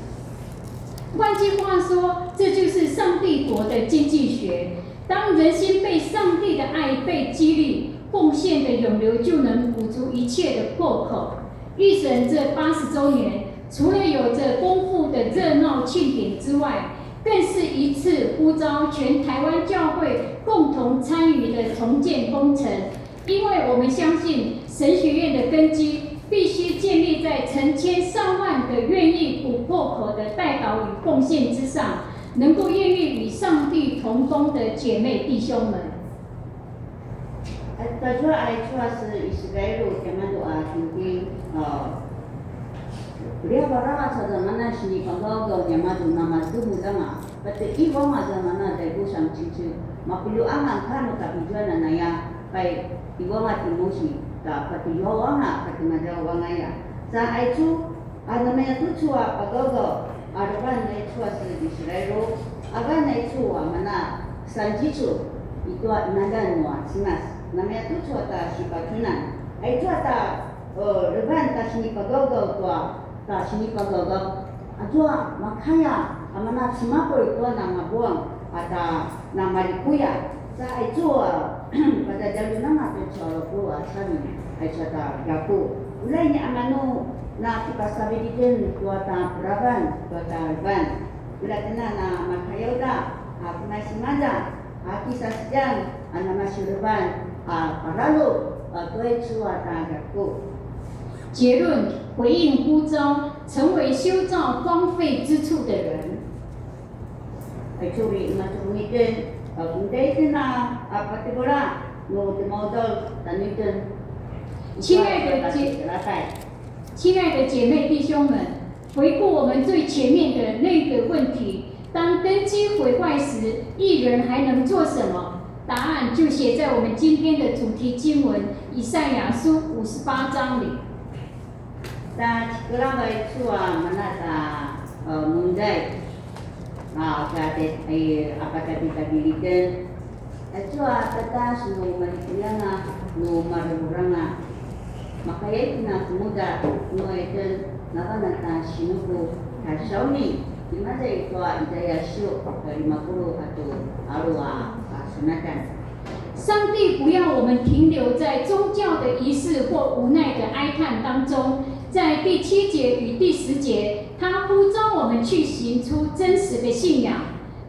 换句话说，这就是上帝国的经济学。当人心被上帝的爱被激励，奉献的涌流就能补足一切的破口。预神这80周年，除了有着丰富的热闹庆典之外，更是一次呼召全台湾教会共同参与的重建工程。因为我们相信神学院的根基必须建立在成千上万个愿意补破口的代祷与奉献之上，能够愿意与上帝同工的姐妹弟兄们。Tajwa Aichwa si Israel tema doa tinggi dia barang saja mana sini panggal tema tu nama tu mudama tapi ibu masa mana dari busang cicu mapilu aman kan tapi jual naya baik ibu mati musi tak pati jawa na pati maja wangaya sa Aichu namanya tu cua panggal ada kan Aichwa si Israel agan Aichwa mana sanjicu itu nada nuan sinas namanya tu cuata si pacunan, cuata reban ta sini pagawgaw tua ta sini pagawgaw, ajua makaya amana simapo itu nama buang ata nama likuya, sa ajua pada jalur nama tu calo keluar sami, cuata gapu, ulai ni amanu na kita sabi dijen tuata peraban, tuata reban, ulai kena na makaya udah, aku masih maja, aku sasjang, anak masih reban. 结论：回应呼召，成为修造荒废之处的人。亲爱的姐妹弟兄们，回顾我们最前面的那个问题：当根基毁坏时，义人还能做什么？ 答案就写在我们今天的主题经文以赛亚书58章里。那sekarang itu mana mundai apa tadi dilihat itu kata semua manusia no maruranga makanya itu nak muda no itu nata sinuku kasoni dimana itu idaya syu 50 atau arwah 上帝不要我们停留在宗教的仪式或无奈的哀叹当中。在第7节与第10节，他呼召我们去行出真实的信仰。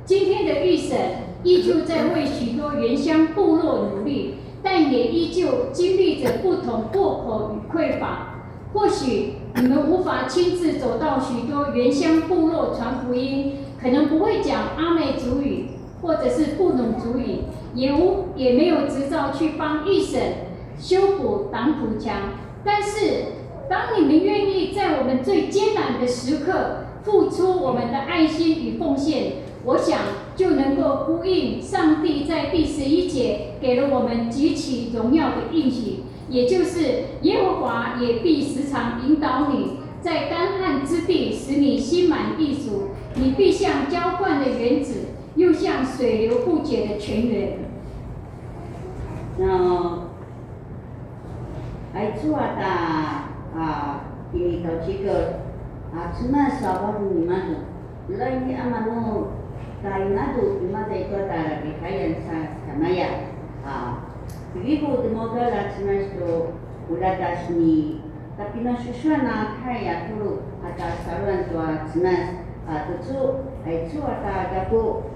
今天的预审依旧在为许多原乡部落努力，但也依旧经历着不同破口与匮乏。或许你们无法亲自走到许多原乡部落传福音，可能不会讲阿美族语。 或者是不懂族语，也没有执照去帮预审修补挡土墙。但是，当你们愿意在我们最艰难的时刻付出我们的爱心与奉献，我想就能够呼应上帝在第11节给了我们极其荣耀的应许，也就是耶和华也必时常引导你，在干旱之地使你心满意足，你必像浇灌的园子。 又像水流不竭的泉源。Itu ada ini tahu cikgu, cuma sahabat ni mana, lain ni amanu kainadu di mana itu ada kekayaan samaya. Begitu demoga lah cuma itu udah dasni, tapi nasusuana kaya dulu ada saluran tua cuma itu ada gapo.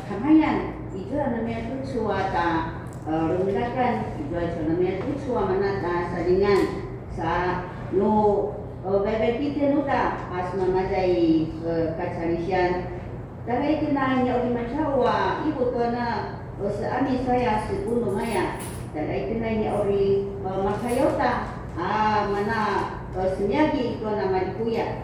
Kamayan itu namanya tu ada rendakan itu namanya tu mana saringan sa no bebek kita nuda pas memajai kacarian tapi itu nanya orang macam ibu tu na seami saya sebulan maya dan itu nanya orang makayota mana senyagi itu nama kuya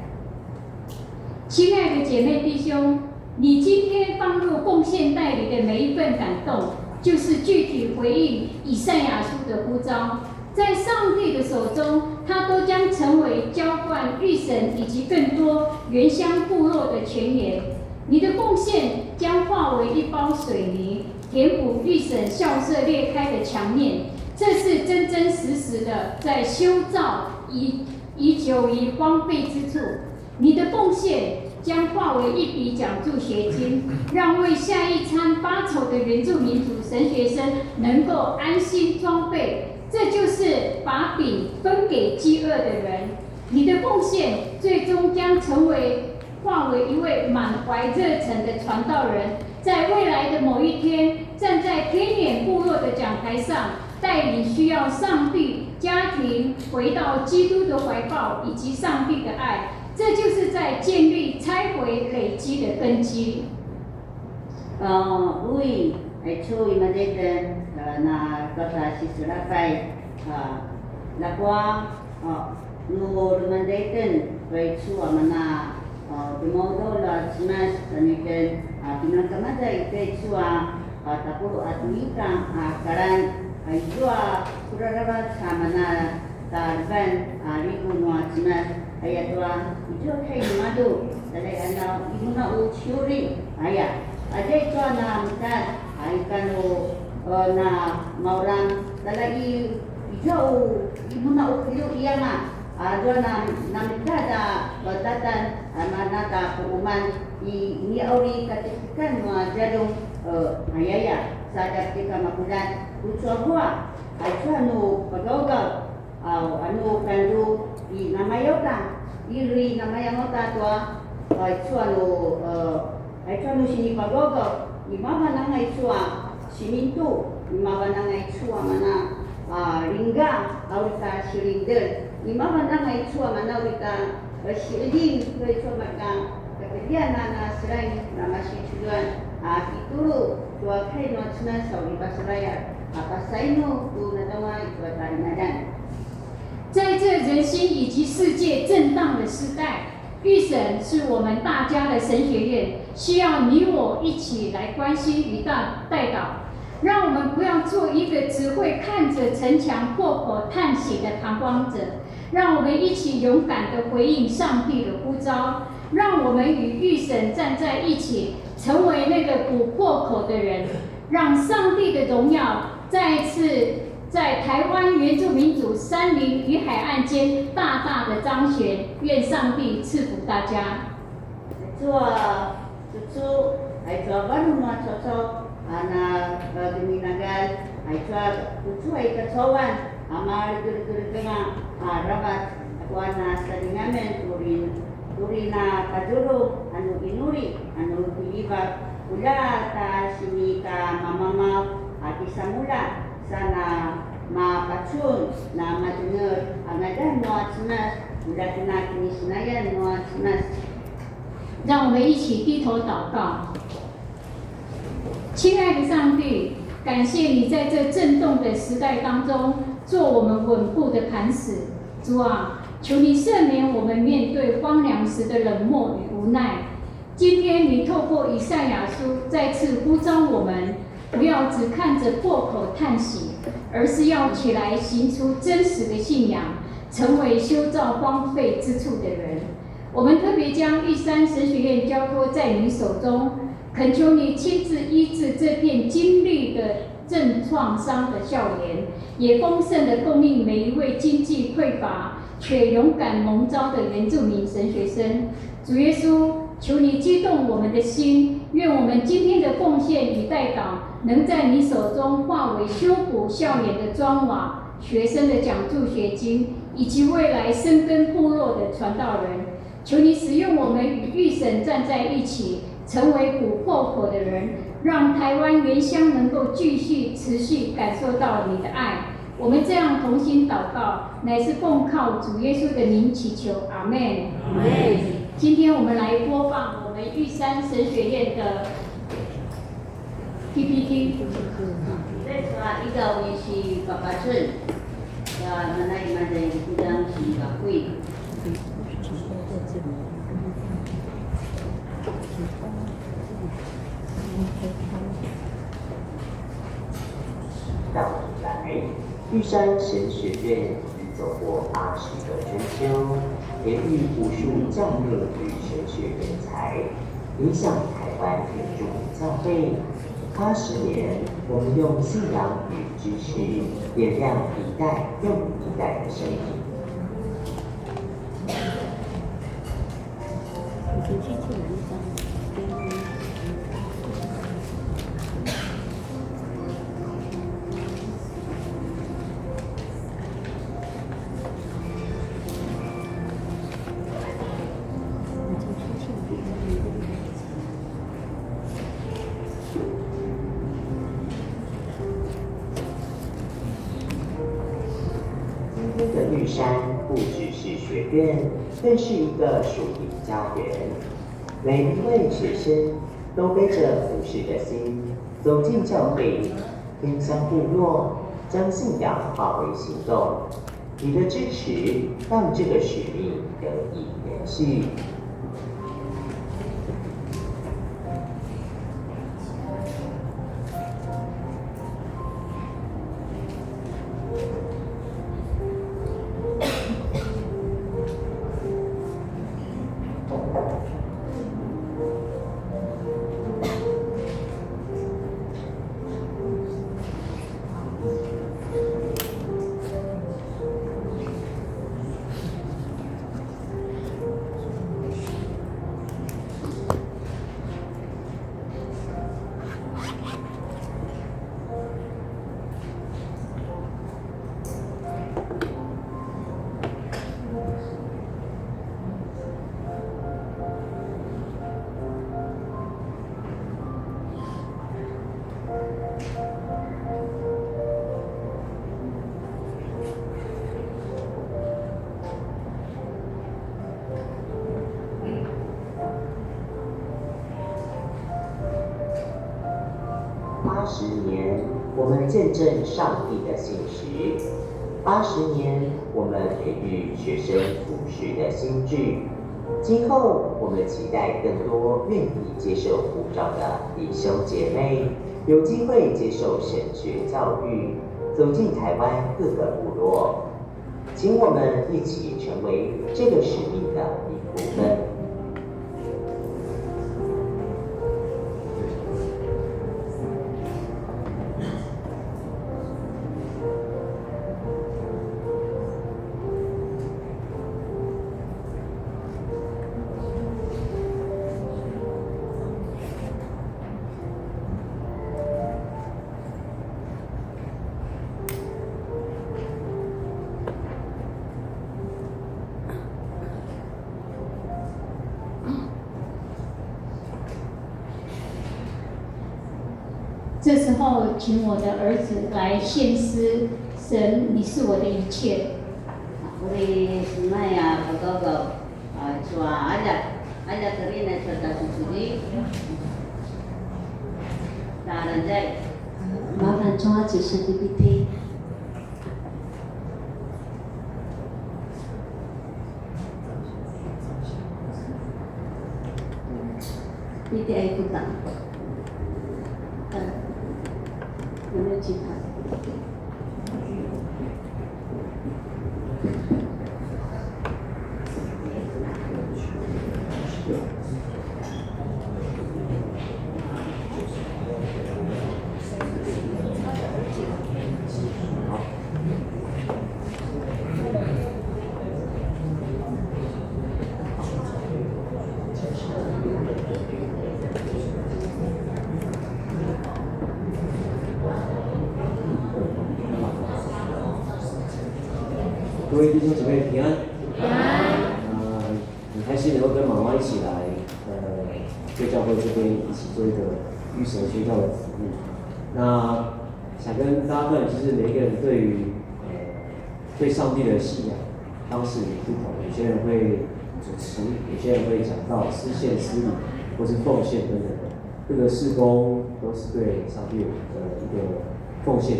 亲爱的姐妹弟兄。 你今天放入奉献袋里的每一份感动，就是具体回应以赛亚书的呼召。在上帝的手中，它都将成为浇灌预神以及更多原乡部落的泉源。你的奉献将化化为一包水泥，填补预审校舍裂开的墙面。这是真真实实的在修造已久于荒废之处。你的奉献将化为一笔奖助学金，让为下一餐发愁的原住民族神学生能够安心装备。这就是把饼分给饥饿的人。你的奉献最终将化为一位满怀热忱的传道人，在未来的某一天，站在偏远部落的讲台上，带领需要上帝家庭回到基督的怀抱以及上帝的爱。这就是在建立、拆毁、累积的根基。Ui, itu imagine na kota sisulakai lakwa nu mandaten itu amana dimodo la smash taniken pinagkamada itu tapuro atuika karan ayua kurarabat samana tarban ribu no smash ayatwa itu kay madu dalay ana imuna uchiuri aya ada itu na mungkin aikano na mauran dalai hijau imuna ukhiu iyama ada na mikada batatan amana ta peruman ini auri katikan wa jalung ayaya sadap tika makulan utsua aichanu pagawgaw anu kandu I namayota iri namayamota tua aichanu sini pagogo imama nanga ichua simintu imama nanga ichua mana ringga aurita sirinder imama nanga ichua mana aurita siring ichua maka kemudian nana selain nama si tujuan ituru tua kai no cina sauri basraya apa sainu tu nadawa ichua tarinadan。在这人心以及世界震荡的时代，预审是我们大家的神学院，需要你我一起来关心与带导。让我们不要做一个只会看着城墙破口叹息的旁观者，让我们一起勇敢地回应上帝的呼召，让我们与预审站在一起，成为那个补破口的人，让上帝的荣耀再一次在台湾原住民族山林与海岸间大大的彰显。愿上帝赐福大家。anak diminagal ay tutu ay kasawan amar gurgurga rabat akuan na salingamen turin na kaduro anu inuri anu piliba ula ta sini ka mamama ati samula sana mapatsun na madengar angadan no atnas ula kena kini sinayan no atnas。让我们一起低头祷告。亲爱的上帝，感谢你在这震动的时代当中，做我们稳固的磐石。主啊，求你赦免我们面对荒凉时的冷漠与无奈。今天你透过以赛亚书再次呼召我们，不要只看着破口叹息，而是要起来行出真实的信仰，成为修造荒废之处的人。我们特别将玉山神学院交托在你手中，恳求你亲自医治这片经历的正创伤的校园，也丰盛地供应每一位经济匮乏却勇敢蒙召的原住民神学生。主耶稣，求你激动我们的心，愿我们今天的奉献与代祷，能在你手中化为修补校园的砖瓦、学生的奖助学金，以及未来深耕部落的传道人。求你使用我们与预审站在一起，成为补破口的人，让台湾原乡能够继续持续感受到你的爱。我们这样同心祷告，乃是奉靠主耶稣的名祈求，阿们。阿们。今天我们来播放我们玉山神学院的 PPT。这一个为是爸爸村，mana mana yang diundang si Bakui。让我们来，玉山神学院已走过80个春秋，培育无数教育与神学人才，影响台湾原住民教会。80年，我们用信仰与知识点亮一代又一代的生命。今天的玉山不只是学院，更是一个属灵家园。每一位学生都背着服侍的心，走进教会，偏乡部落，将信仰化为行动。你的支持让这个使命得以延续。80年，我们见证上帝的信实；80年，我们培育学生服侍的心智。今后，我们期待更多愿意接受呼召的弟兄姐妹，有机会接受神学教育，走进台湾各个部落。请我们一起成为这个使命的一部分。这时候，请我的儿子来献诗。神，你是我的一切。우리 신나야 그거고 좋아 아자 드리네 저다 주지 다른 데 麻烦抓紧神的 PPT。 PPT 不打。有没有其他？各位弟兄姊妹平安。很开心能够跟妈妈一起来，对教会这边一起做一个预神宣教的服务。那想跟大家分享，其实每一个人对于对上帝的信仰方式不同，有些人会主持，有些人会讲道、施献、施礼，或是奉献等等的。各个事工都是对上帝的一个奉献。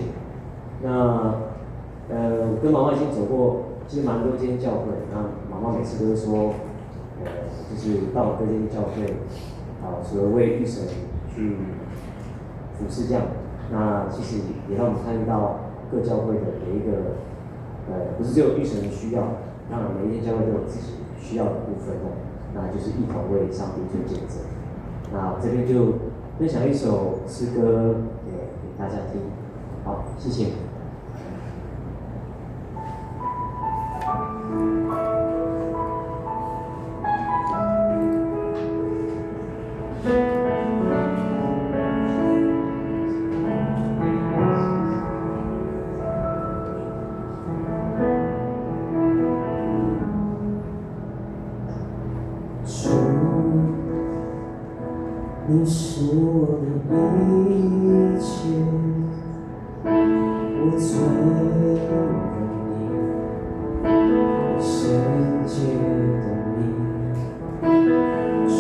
那跟妈妈已经走过，其实蛮多间教会。那妈妈每次都是说，就是到各间教会，除了为御神去服侍这样，那其实也让我们看到各教会的每一个，不是只有御神的需要，那每一间教会都有自己需要的部分那就是一同为上帝做见证。那我这边就分享一首诗歌给大家听。好，谢谢。你是我的一切，我最容易圣洁的你，主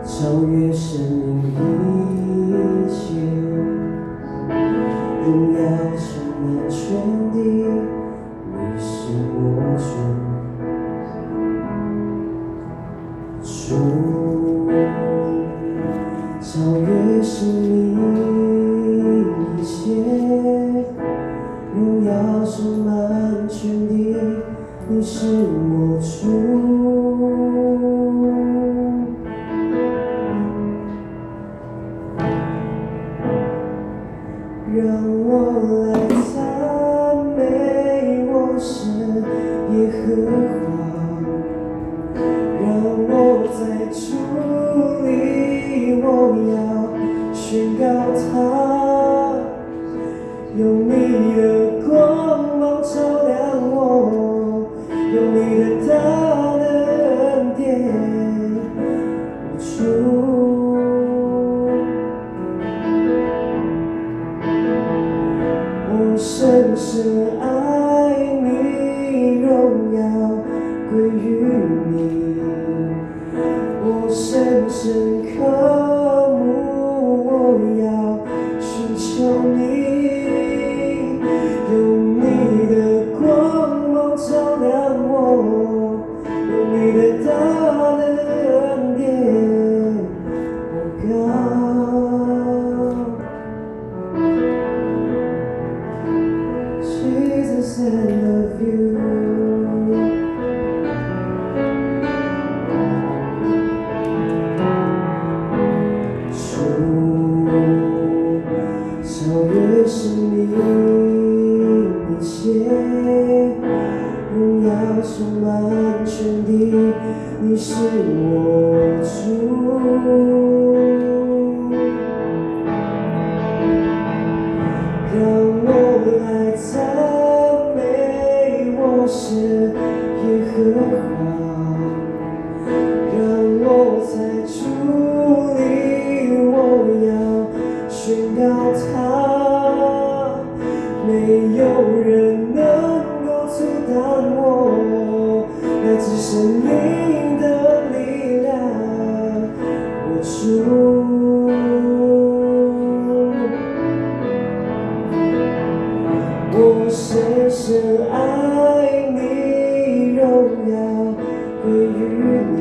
超越生命一切，荣耀充满全地，你是我主，超越生命一切，荣耀充满全地，你是我主。让我来赞美我神耶和华，让我在主里，我要宣告他，用你的光芒照亮我，用你的大能恩典，主。我深深爱你，荣耀归于你。我深深渴慕，我要寻求你，用你的光芒照亮我，用你的大能恩典，我高。Jesus, I love you. 主超越生命一切，荣耀充满全地，你是我主。让我来赞美我神耶和华，让我在主里，我要宣告他，没有人能够阻挡我，来自生命的力量，我主。我深深爱你，荣耀归于你。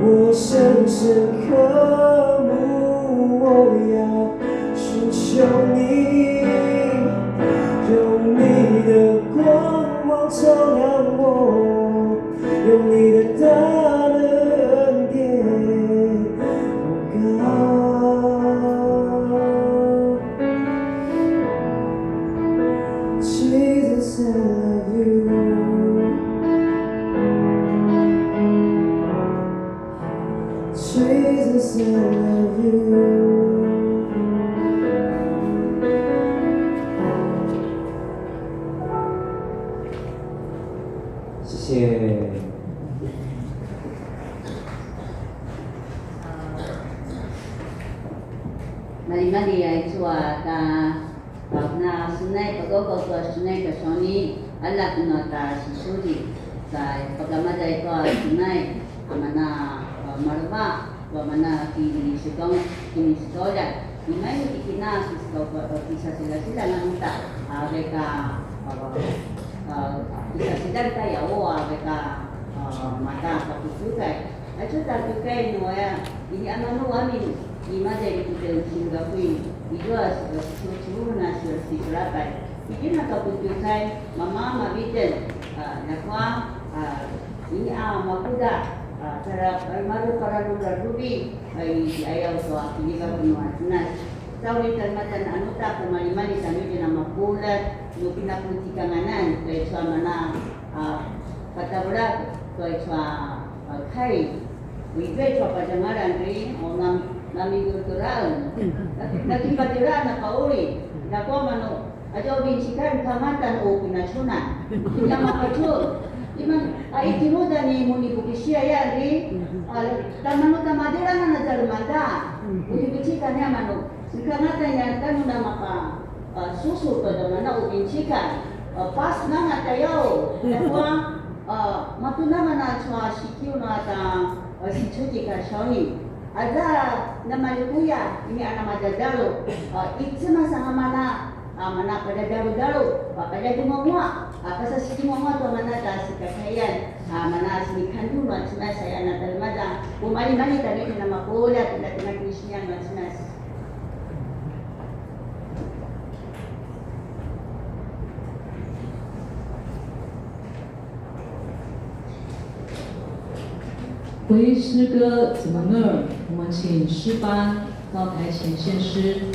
我深深渴慕，我要寻求你，用你的光芒照亮我，用你的大能恩典，我高。Jesus, I love you. Jesus, I love you. 谢谢。Mari-mari ay tua ta na sunay pagkoko sunay ka soni alak no ta sisuri sa pagamaday ko sunay amana marwa wa mana kini sekolah imay ikina bisa sila nanta aveka bisa sila ta yawo aveka mata patutukai aja ta tukai no ya ini amanu amin imaje kita Singapura itu seluruh nasional Singapura ini nak putusai mama mabiten nakwa ini makuda Sarap almaru para lugar rubi ay ayaw to akiliga kunuan. Sauli kalmatan anuta kumali-mali kami din ang mapulat no pinapunti kanganan kay sa mana patabrak kay sa kai. Wibay sa padangaran rin o namigurtural. Nagkipatira na kauli. Dako mano ajo binsikan kamatan o pinasunan. Hindi mapachur. Itinuda ni muni bukisia ya ri tamano tamadira na nadarmada. Udibichika niya mano. Sikanata niya kanu na maka susu to da mana ubichika. Pas na nga tayo. Dako matuna mana chwa sikiu na ta sichuji ka shauni. Ada namalikuya ini anak madadalo. Itsema sa mana mana pada daru-daru, pada di semua, pasal semua tu mana dah sekalian, mana semikan dulu macam saya nak terima umali-mali tadi nama pola, tidak kena Kristian macam mana. 回忆诗歌怎么呢？我们请诗班到台前献诗。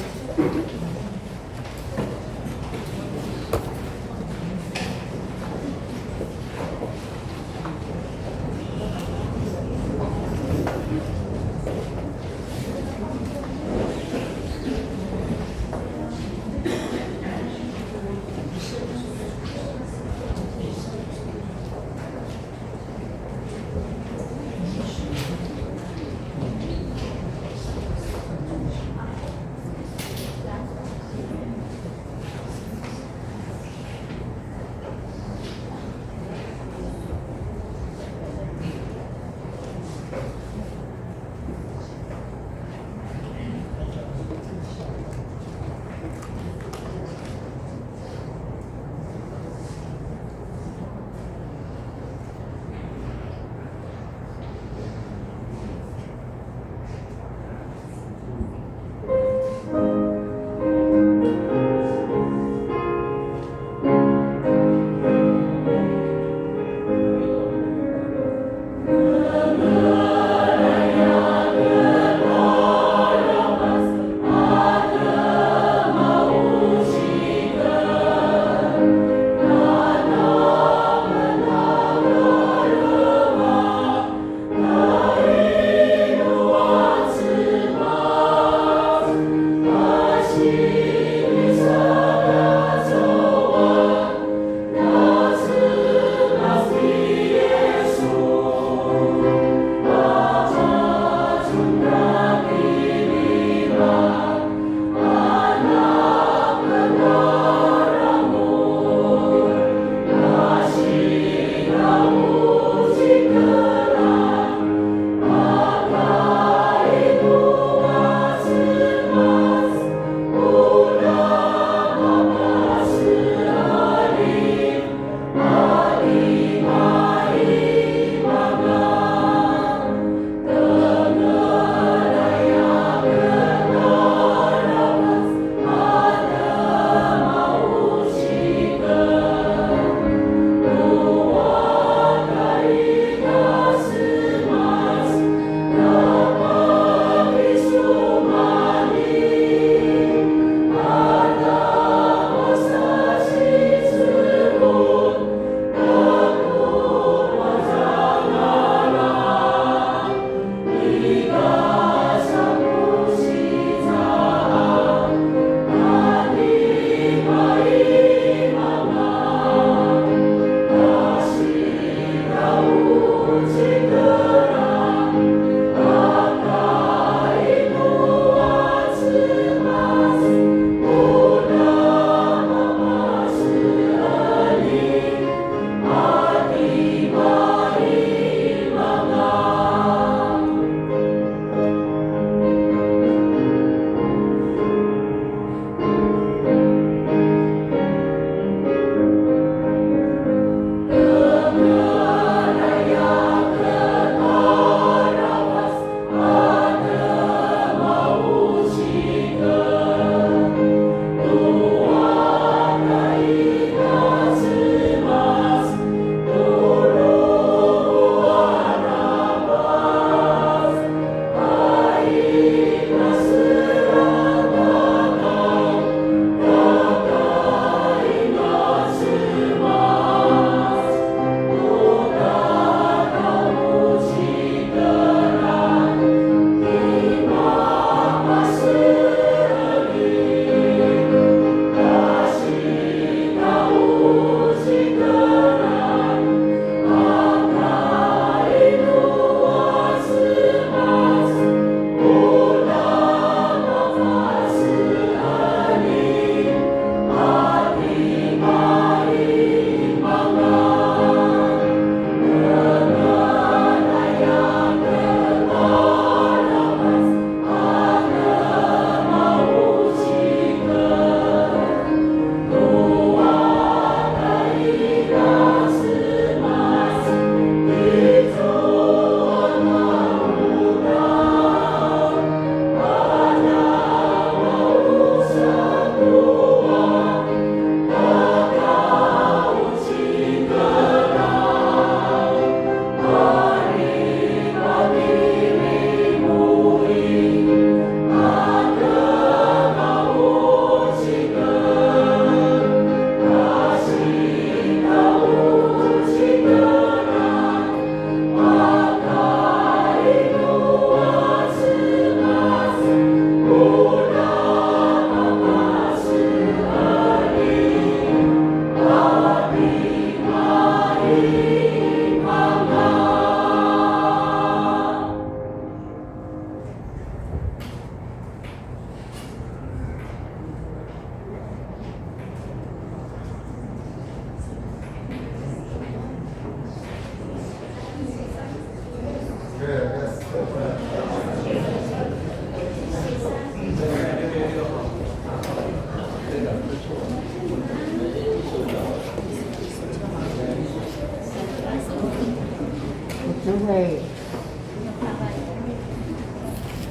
都会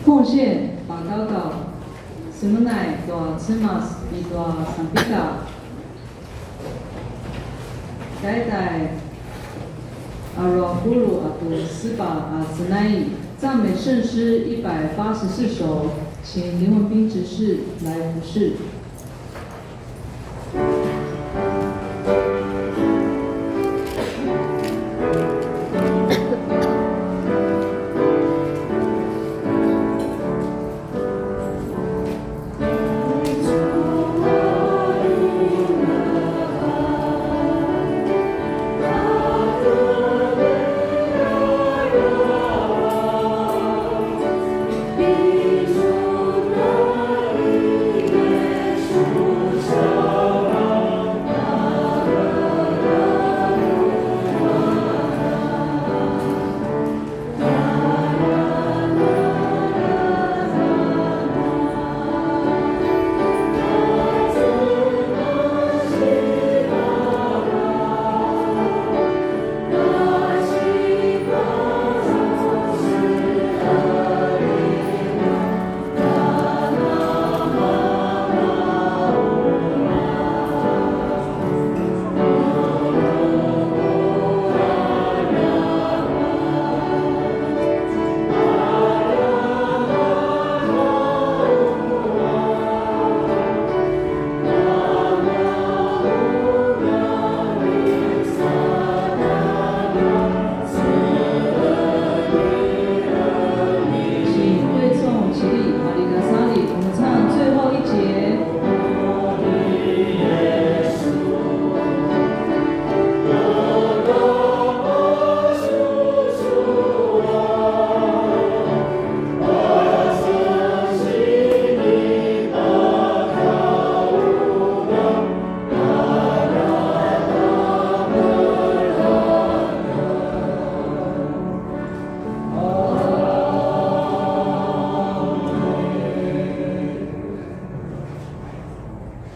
奉献把祷告，什么乃多吃嘛一多三比卡，代代阿罗布鲁阿杜斯巴阿斯奈伊赞美圣诗184首，请林文斌执事来服侍。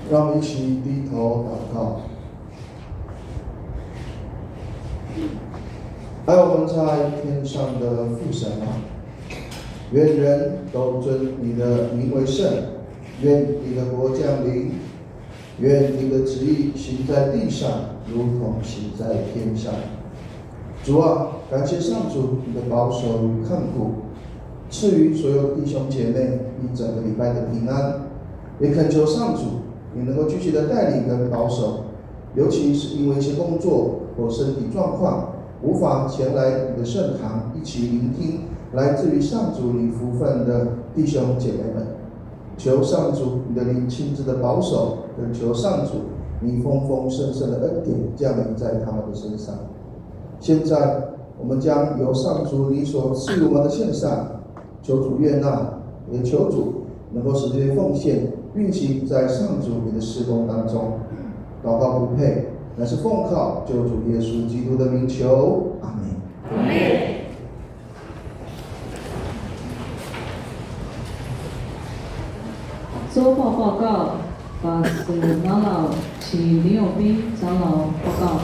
让我们一起低头祷告。爱我们在天上的父神啊，愿人都尊你的名为圣，愿你的国降临，愿你的旨意行在地上，如同行在天上。主啊，感谢上主你的保守与看顾，赐予所有弟兄姐妹一整个礼拜的平安，也恳求上主你能够继续的带领跟保守，尤其是因为一些工作或身体状况无法前来你的圣堂一起聆听来自于上主你福分的弟兄姐妹们，求上主你的灵亲自的保守，更求上主你丰丰盛盛的恩典降临在他们的身上。现在我们将由上主你所赐予我们的献上，求主悦纳，也求主能够使这些奉献运行在上主你的事工当中。祷告不配，乃是奉靠救主耶稣基督的名求，阿门。阿门。周报报告，把长老请林永斌长老报告。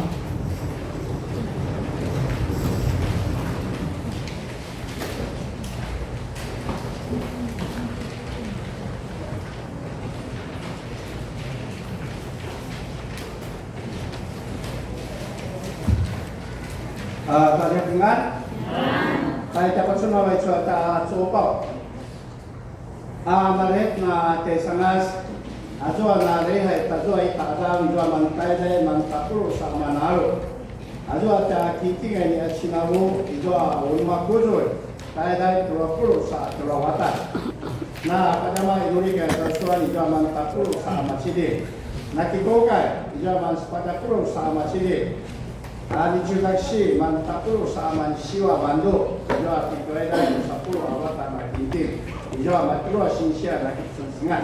大家平安。大家semua cuaca cuaca. Maret na tesangas azua na rehe tazua itaza mjua mantaide mantakuru sama nalu. Azua ta kitinga ni achinawu izua ulma kuzui. Taida turakuru sa turawata. Na padama inuri ka tazua izua mantakuru sama chidi. Nakikokai izua mantakuru sama chidi. Dijudaksi mantakuru sama siwa bandu. Izua tikoida sapuru awata makintin. Izua matrua sinsia nakit sensingan.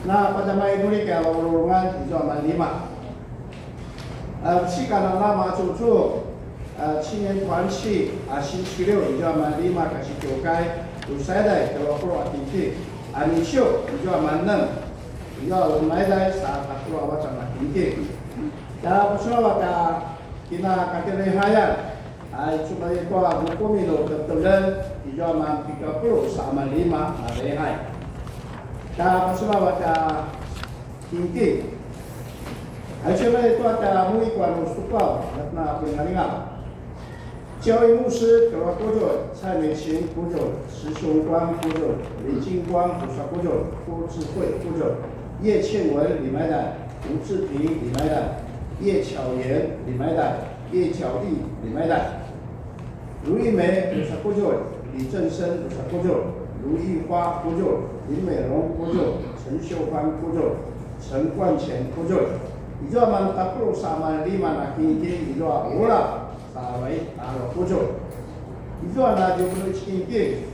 Na pada mai nuri ka lorungan izua malima. Sika na lama cucu 青年团契星期六izua malima kasi jokai usai kalau pro akiti anisyo izua manam izua umaidai sa takru awat sama kinti. Da pusna wata kina kakirehayan cuma itu buku milo kebetulan ijaman 30 sama 5 lehai. Dah masalah wata tinggi. Cuma itu ada mui kuan musuh那pengalingan。教育牧师格瓦古佐、蔡美琴古佐、石雄光古佐、李金光菩萨古佐、郭智慧古佐、叶倩文李买奶、吴志平李买奶、叶巧妍李买奶、叶巧丽李买奶、卢玉梅菩萨古佐、李正生菩萨古佐、卢玉花古佐、林美荣古佐、陈秀芳古佐、陈冠前古佐。伊做man 40 sama 5 na kinki伊做5 Sawai aro kujo. Itu adalah jumlah tinggi.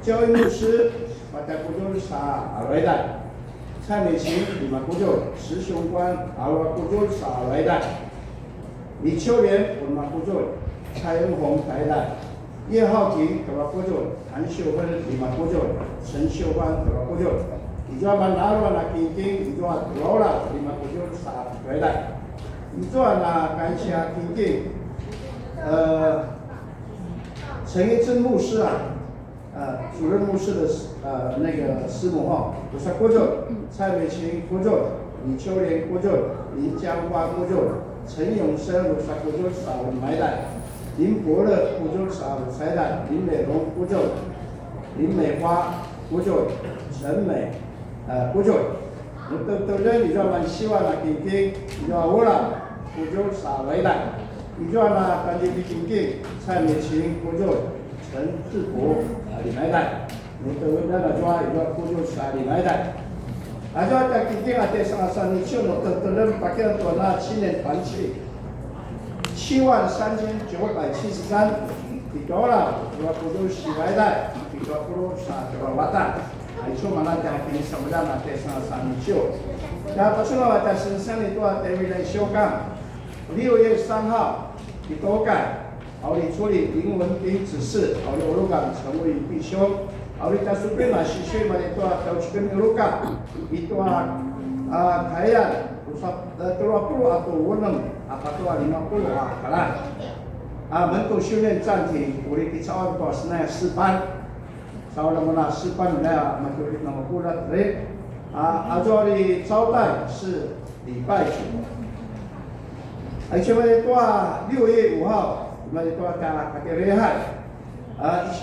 教育牧师pada kujo sa arwaidan. 蔡美琴5 kujo, 石雄关2 kujo sa arwaidan. 李秋莲5 kujo, 蔡恩红台单。叶浩庭2 kujo, 谭秀芬5 kujo, 陈秀芳2 kujo. Itu man aro na kinki itu 2 kujo sa arwaidan. 你做那感谢听见，陈一真牧师主任牧师的那个师母我说郭作，蔡美琴郭作，李秋莲郭作，林江花郭作，陈永生我说郭作少买单，林伯乐郭作少彩蛋，林美荣郭作，林美花郭作，陈美郭作。都人你说蛮希望那今天你说我了，古就啥来的？你说那感觉比今天蔡美琴古就陈志国里来的，你都那个说你说古就啥里来的？说在今天在上你去了都人把这多那青年团契73973，你多了，说古就西来的，你说古啥就瓦达。Itu mana yang kini sebenarnya nanti sangat lucu. Dan personal ada sensan itu ada wilayah Shokan. 6月3号的多改，奥利处理林文斌指示，奥利欧鲁港成为弟兄，奥利在苏边马西区嘛的多到去跟欧鲁港，itu kaya pusat 20 atau 6 apa tu 50 kalah. Bentuk训练暂停，我哋chawan to senai 4班。Saudara mana 4班来majorit nama kulat re, ajori 招待是礼拜主。cuma itu 6月5号，我们itu ada kakek rehat.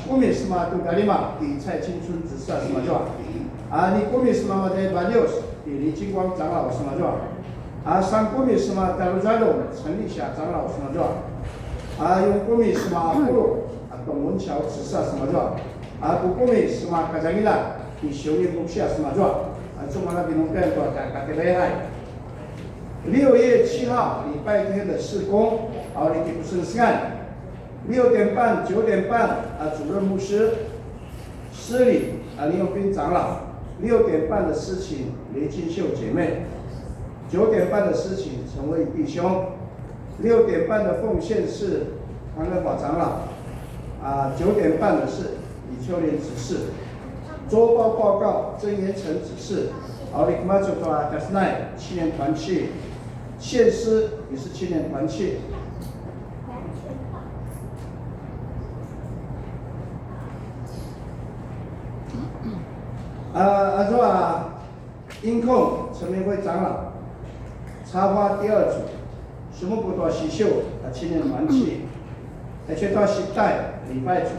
Kumis sama tu galima di 蔡青春指示什么是吧？你 kumis sama dari Balios di 李金光长老什么是吧？3 kumis sama Darujalo 陈立霞长老什么是吧？4 kumis sama Apollo 董文桥指示什么是吧？Bukumi semua kajangila di Syuri Buksia semua jual. Cuma那边农店多在咖啡厉害。6月7号礼拜天的事工，你给不是看6点半、9点半主任牧师施礼林永斌长老，6点半的事情雷金秀姐妹，9点半的事情成为弟兄，6点半的奉献是黄仁宝长老，9点半的是。李秋莲指示，周报报告曾延成指示，奥利克马就说加斯奈青年团契，献诗也是青年团契。说音控陈明辉长老，插花第2组，什么不多喜秀青年团契，而且到时代礼拜组。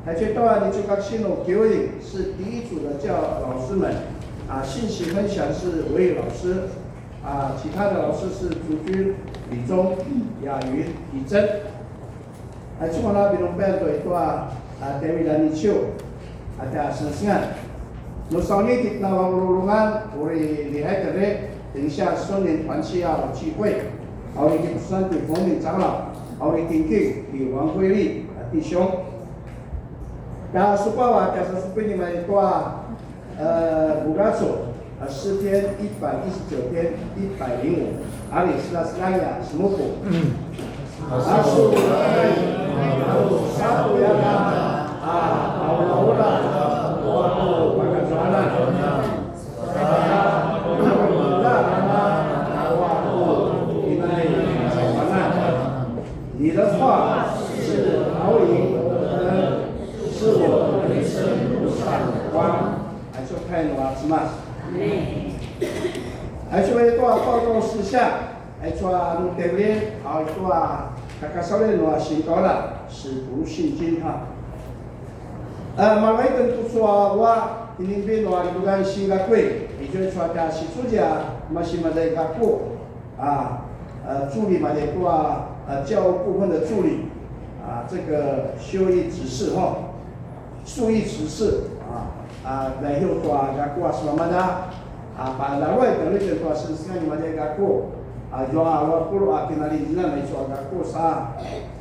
还去到你这个新路教育是第1组的教老师们信息分享是维语老师其他的老师是朱军、李忠、雅云、李真。其实那边办的itu Dewi dan Nicio ada sensingan. Nusani kita lulungan uri lihat dari 等一下孙联团契要聚会，奥利给山对冯敏长老，奥利丁给给王慧丽弟兄。supaya supaya ni itu bukaso诗篇119篇105，ali selesai semua. Satu yang awal waktu makan jalan. 你的话是导引我的灯，是我人生路上的光。还就看我什么？还就一段报告事项，还就弄对联，好一段大家稍微弄新高了，使徒信经哈。马来跟读书啊，我今天边弄一个新的会，也就是说在习主家，马西马在一个过啊，助理嘛的过教务部分的助理啊，这个修义执事哈，术义执事然后多个过什么的把老外等于多是时间嘛的个过就我不如去那里那来做个过啥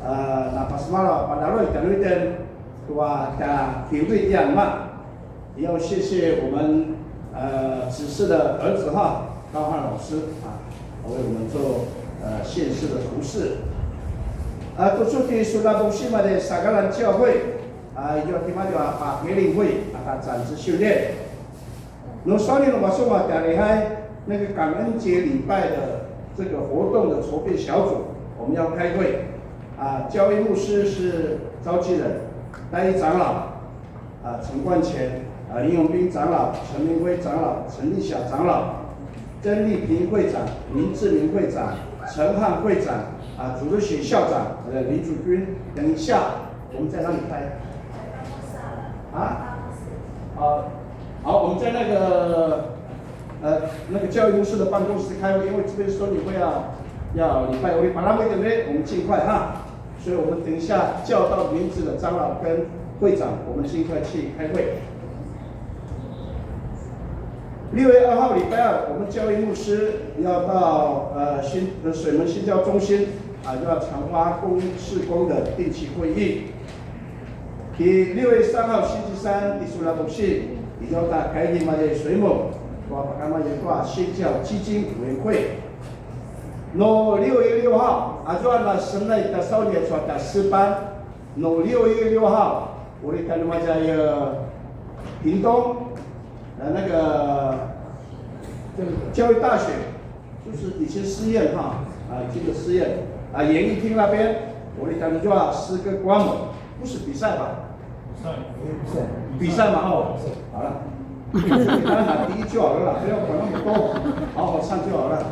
那pas malam把老外等于多的体会一样嘛，也要谢谢我们执事的儿子哈高汉老师为我们做县市的同事读书的苏拉东西嘛的萨格兰教会。就他妈就把培灵会展示训练。那上年我说我带领那个感恩节礼拜的这个活动的筹备小组，我们要开会教育牧师是召集人，代理长老陈冠乾林永斌长老、陈明辉长老、陈立晓长老、曾丽萍会长、林志明会长、陈汉会长主日学校长李祖军。等一下我们在哪里开？好，我们在那个教育牧师的办公室开会，因为这边说你会要礼拜五把他们对不对？我们尽快所以我们等一下叫到名字的长老跟会长，我们尽快去开会。6月2号礼拜二，我们教育牧师要到水门新教中心就要长花公事工的定期会议。6月3号星期三，第苏拉东西，也要到开议嘛的水母，把他们也挂宣教基金委员会。6月6号，就按照省内的少年说的师班。6月6号，我们看嘛在屏东那个教育大学，就是以前试验这个试验演艺厅那边，我们看就诗歌观摩，不是比赛吧？比赛嘛好了，当然拿第一就好了啦，不要管那么多，好好唱就好了。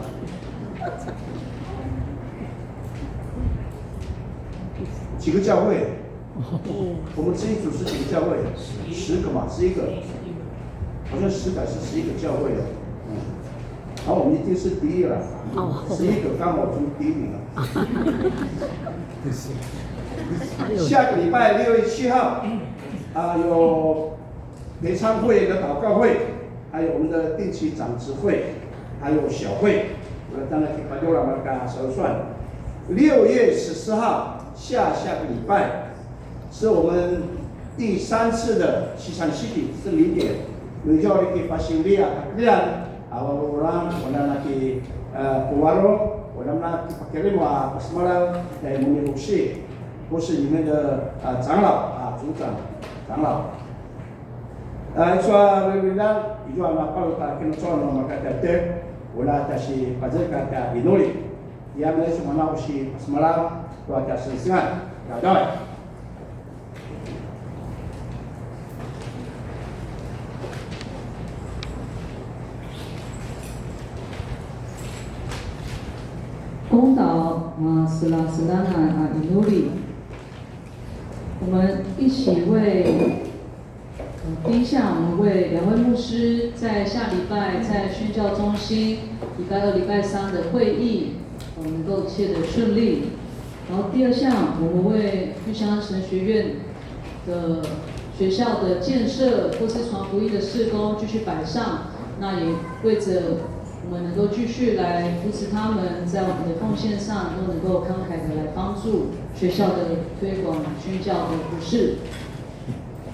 几个教会？我们这一组是几个教会？10个嘛，11个，好像10个是11个教会的。好，我们一定是第一了，11个刚好从第一名了。下个礼拜6月7号。有陪参会的祷告会，还有我们的定期长执会，还有小会，当然把就让我们干手算。6月14号下个礼拜是我们第3次的西餐西体是0点，有叫你给发行利我那去Puwaro，我那去pakai lima pas malam dari Munir不是你们的长老组长。长老，说为了伊说嘛，kalau tak kena soal nama kata ter, wala tasi pasal kata inoli, dia mana semua usi semalam, tu ada sensingan, ada. 公祷斯拉伊努里。我们一起为第一项，我们为2位牧师在下礼拜在宣教中心礼拜2、礼拜3的会议，能够一切的顺利。然后第2项，我们为玉香神学院的学校的建设或是传福音的事工继续摆上，那也为着我们能够继续来扶持他们，在我们的奉献上都能够慷慨的来帮助学校的推广宣教的服事。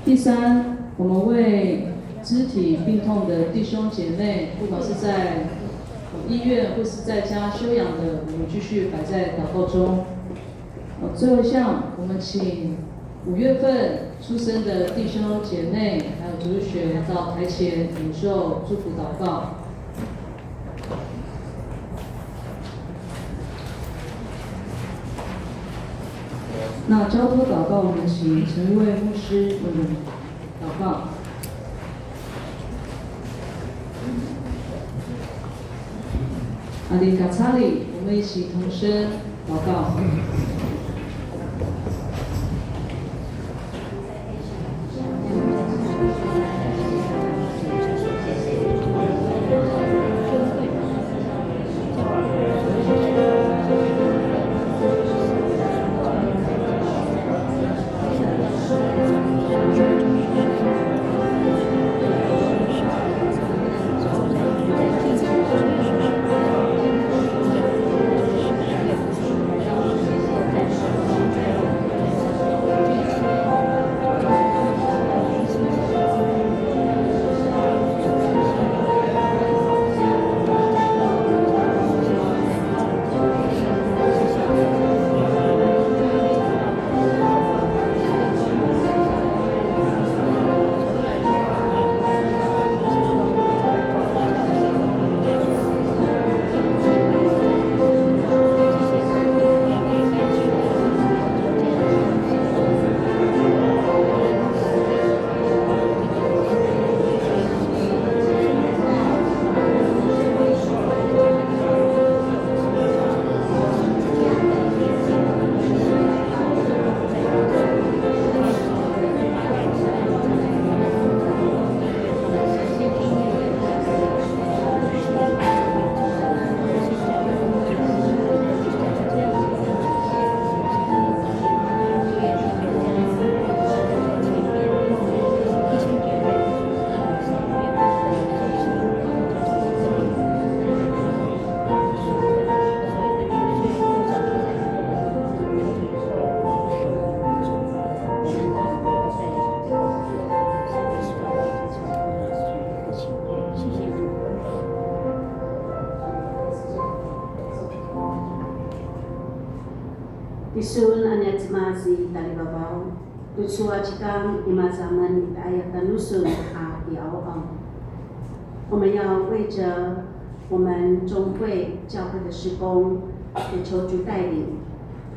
第3，我们为肢体病痛的弟兄姐妹，不管是在医院或是在家休养的，我们继续摆在祷告中。最后一项，我们请5月份出生的弟兄姐妹，还有主日学到台前领受祝福祷告。那交托祷告，我们请陈一位牧师为我们祷告。阿里嘎查里，我们一起同声祷告。Isun anya cemasi tali babau, tusua cikang ima zaman ayat tanusun a diao 我们要为着我们中会教会的事工，也求主带领，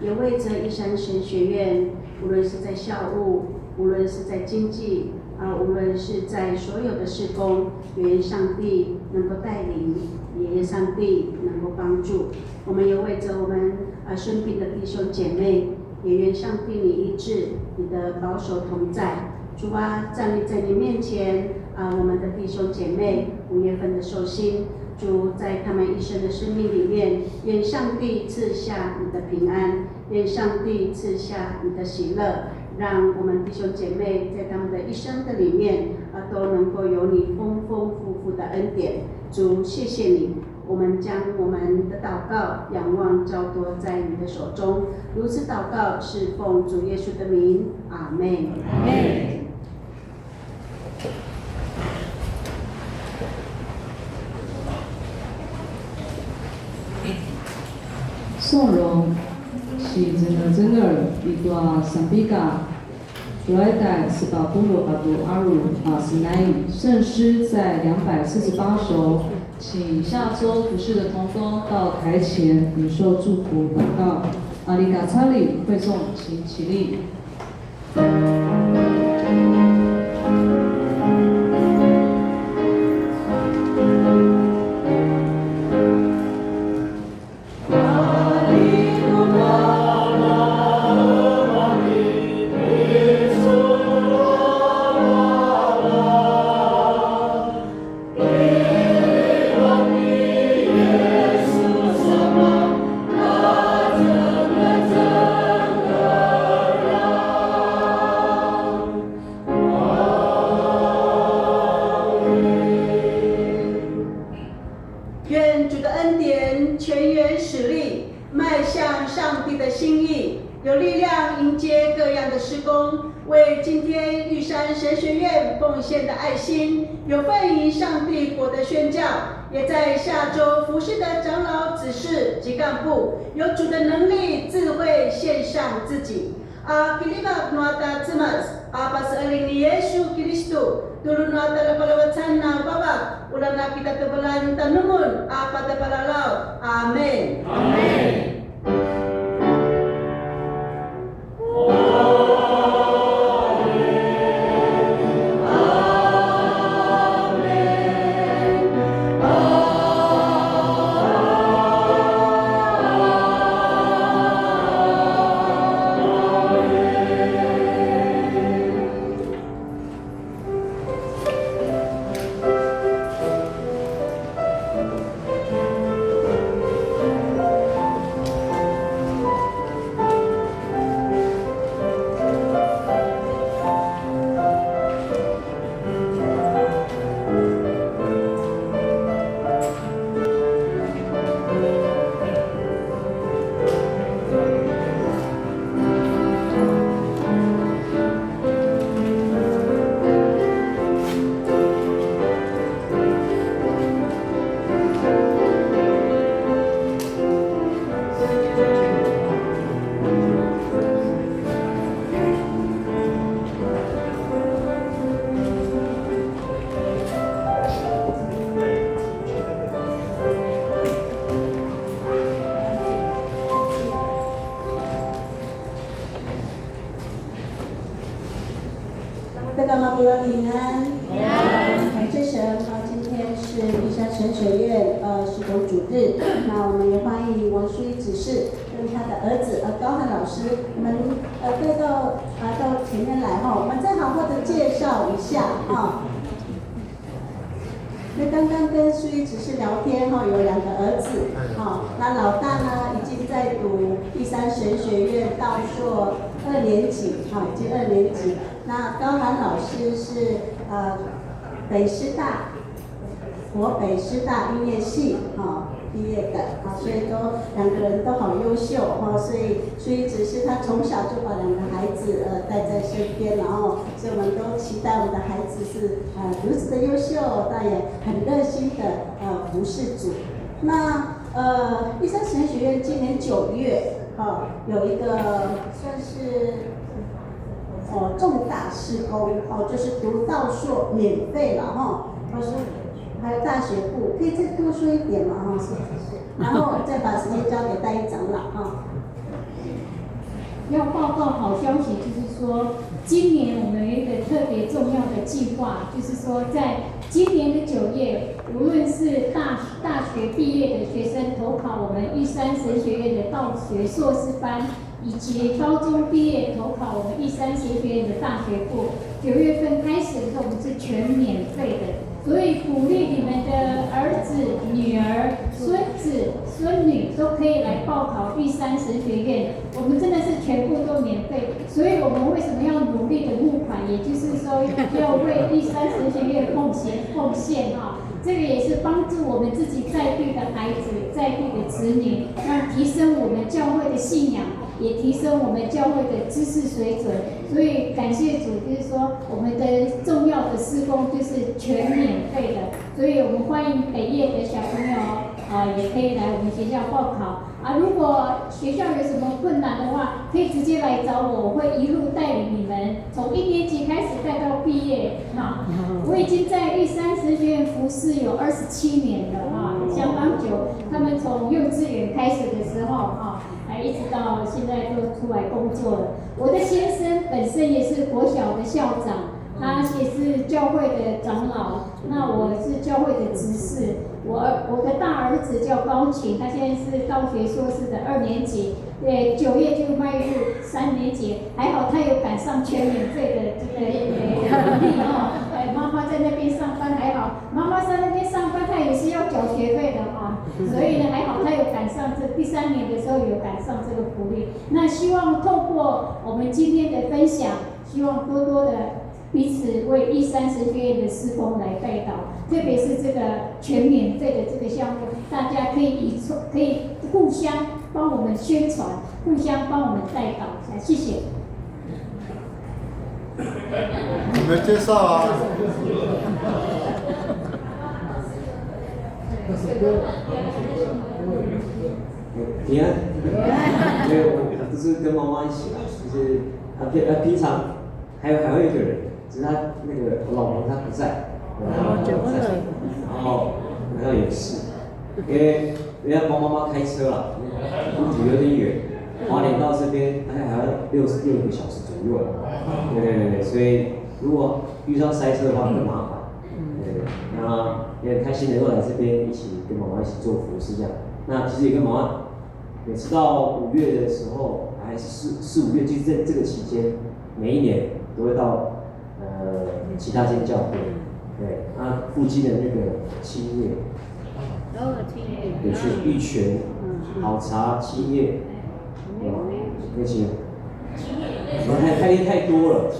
也为着一山神学院，无论是在校务，无论是在经济无论是在所有的事工，愿上帝能够带领，也愿上帝能够帮助。我们也为着我们生病的弟兄姐妹，也愿上帝你医治，你的保守同在。主啊，站立在你面前我们的弟兄姐妹5月份的寿星，主在他们一生的生命里面，愿上帝赐下你的平安，愿上帝赐下你的喜乐，让我们弟兄姐妹在他们的一生的里面都能够有你丰丰富富的恩典。主，谢谢你，我们将我们的祷告仰望交托在你的手中，如此祷告是奉主耶稣的名，阿们。阿们。颂荣是真的一段圣比嘎，主来带是把部落巴杜阿鲁是南语圣诗在248首，请下周服侍的同工到台前领受祝福祷告。阿里嘎查里会众请起立。为今天玉山神学院奉献的爱心，有份于上帝国的宣教，也在下周服侍的长老、执事及干部，有主的能力、智慧献上自己。Kilimat nuata cemas, apa seeling ni Yesus Kristus, turun nuata lepalawacan na babak, ulang na kita tebalan tanumun, apa tebalalau. Amin. Amin. 大家妈不要平安。感谢神啊！今天是立山神学院施工主日，那我们也欢迎王淑仪执事跟他的儿子高汉老师，我们带到前面来哈，我们再好好的介绍一下啊。那刚刚跟淑仪执事聊天哈，有2个儿子哈，那老大呢已经在读立山神学院道硕2年级，哈，已经2年级。那高涵老师是北师大国北师大音乐系毕业的所以2个人都好优秀所以淑仪执事他从小就把2个孩子带在身边，然后所以我们都期待我们的孩子是如此的优秀，但也很热心的服侍主。那立山神学院今年9月有一个算是重大施工就是读道硕免费了还有大学部，可以再多说一点吗？然后再把时间交给戴一长老要报告好消息，就是说，今年我们有一个特别重要的计划，就是说，在今年的9月，无论是大学毕业的学生投考我们玉山神学院的道学硕士班，以及高中毕业投考我们玉山神学院的大学部，9月份开始的时候，我们是全免费的。所以鼓励你们的儿子、女儿、孙子、孙女都可以来报考玉山神学院，我们真的是全部都免费。所以我们为什么要努力的募款？也就是说要为玉山神学院奉献这个也是帮助我们自己在地的孩子、在地的子女，让提升我们教会的信仰，也提升我们教会的知识水准。所以感谢主，就是说我们的重要的施工就是全免费的，所以我们欢迎北业的小朋友也可以来我们学校报考如果学校有什么困难的话，可以直接来找我，我会一路带领你们从1年级开始带到毕业我已经在玉山神学院服侍有27年了相当久。他们从幼稚园开始的时候一直到现在都出来工作了。我的先生本身也是国小的校长，他也是教会的长老，那我是教会的执事。我的大儿子叫高群，他现在是道学硕士的2年级，9月就迈入3年级，还好他有赶上全免费的这个福利妈妈在那边上班还好，妈妈在那边上班，她也是要缴学费的所以呢还好他有赶上这第3年的时候有赶上这个福利。那希望透过我们今天的分享，希望多多的彼此为玉山神学院的施工来带导，特别是这个全免费的这个项目，大家可以互相帮我们宣传，互相帮我们带导谢谢。你们介绍平安，因为我不是跟妈妈一起就是平常还会有一个人，只是他那个我老婆她不在，然后有事，因为人家帮妈妈开车了，路途有点远，花莲到这边大概还要6个小时左右，对，所以如果遇上塞车的话更麻烦，那也很开心能够来这边一起跟妈妈一起做服事这样。那其实也跟妈妈，每次到5月的时候，还是4、5月，就是在这个期间，每一年都会到其他间教会，对，那附近的那个青叶，有去玉泉、好茶、青叶，那些，太多了，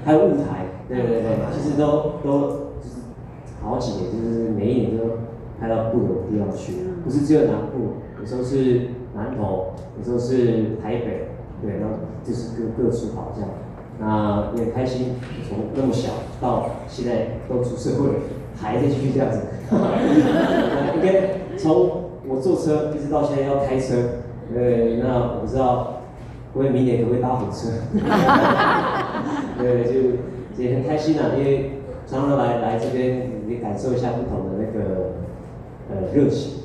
还有雾台，对，其实都就是好几年，就是每一年都拍到不同的地方去，不是只有南部，有时候是南投，有时候是台北，对，然后就是各处跑这样。那也很开心，从那么小到现在都出社会了，还在继续这样子。应该从我坐车一直到现在要开车，那我不知道，我明年可不可以搭火车？对，就也很开心因为常常来这边，你感受一下不同的那个热情。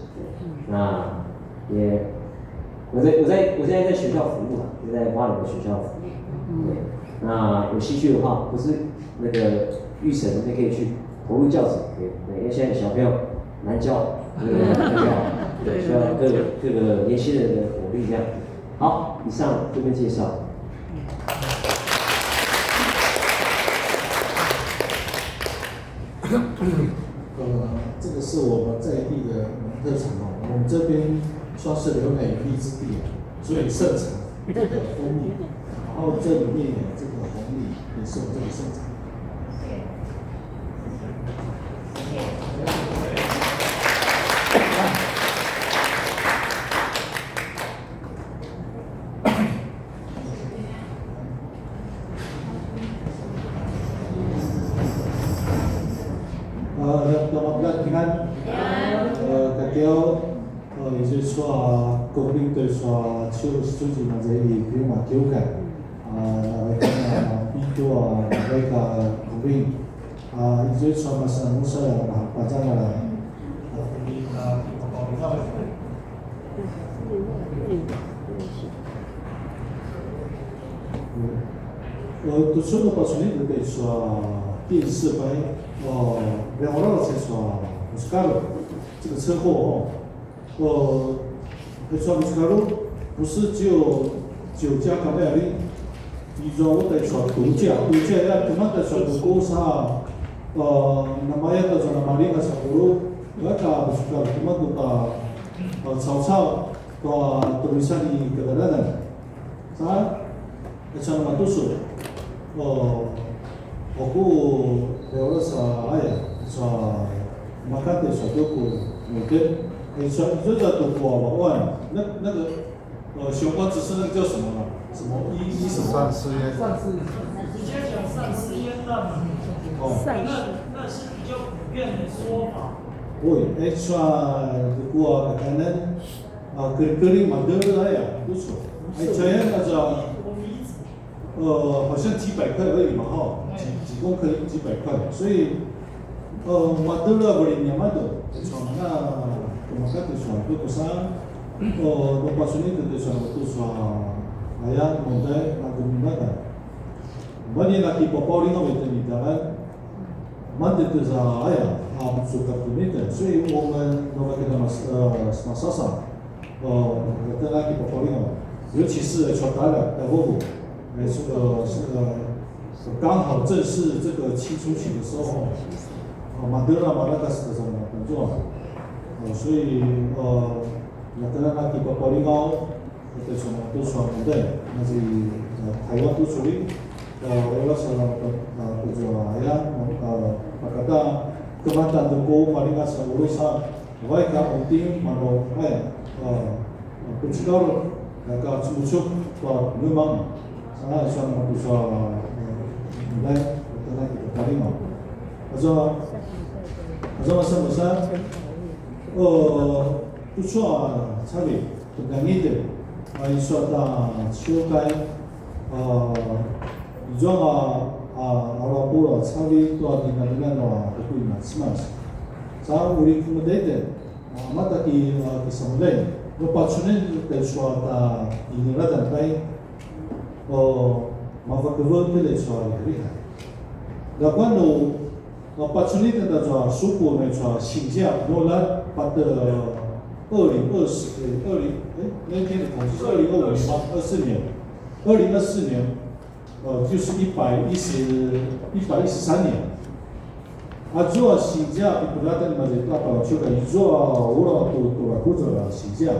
那也我现在在学校服务就在花莲的学校服务。对，那有兴趣的话，不是那个预审，你可以去投入教职，对，因为现在小朋友难教，对，需要各个年轻人的鼓励这样。好，以上这边介绍。这个是我们在地的农特产哦，我们这边算是留美丽之地啊，所以盛产这个蜂蜜，然后这里面有这个红米也是我们这里盛产。平安，大家也是说国民对说手机嘛这里比如嘛纠结，来讲比较那个国民，也是说嘛是不是嘛把这个都说到把处理的说电视牌。两个人才说不是干了，这个车祸会说不是干了，不是只有酒驾干的，比如说我在说毒驾要他妈在说毒过啥，那么要在说那么两个车祸，那个不是干了，他妈都吵都bisa di kedalaman, saat macam mana tu so, aku lewat saya makan的小豆腐，这叫豆腐啊，哇，那个熊光只是那个叫什么嘛？什么一什么？丧尸烟。直接讲丧尸烟弹嘛。那是比较普遍的说法。哦，说如果可能kering mandor ya， 不错。saya那叫好像几百块而已嘛哈，几公克几百块，所以mandor boleh nyamado， 那makan tu soal tu kosan，lepas ini tu soal tu soal ayat mondai lagu minata， mana lagi popular itu ni dalam mandor tu soal ayat suka tu ni， 所以我们如果kita masa sasa， kita lagi popular， 尤其是传达了的服务。刚好正是这个七出去的时候，马德拉马拉加斯的什么工作，所以马德拉那几个保利高，对什么都说不对，那是台湾都处理，有了什么叫做呀，马卡达Kemantan Tengku paling asal urusan baik penting mana pencegahan agak muncul memang sangat sangat besar dan telah kita terima. Azam besar usaha cari dengan itu suatu syukai juga orang pura cari tuan dengan aku ingat semas. Saya urik kemudian mata kesemuanya lepas ini dari suatu inilah dan baik mafakavut dari suatu hari. Dan lepas ini kita jual suku macam Xinjiang dolar pada 2024年，2024年，就是113年。主要新疆比不拉登嘛，就大到就个主要我了都或者了新疆。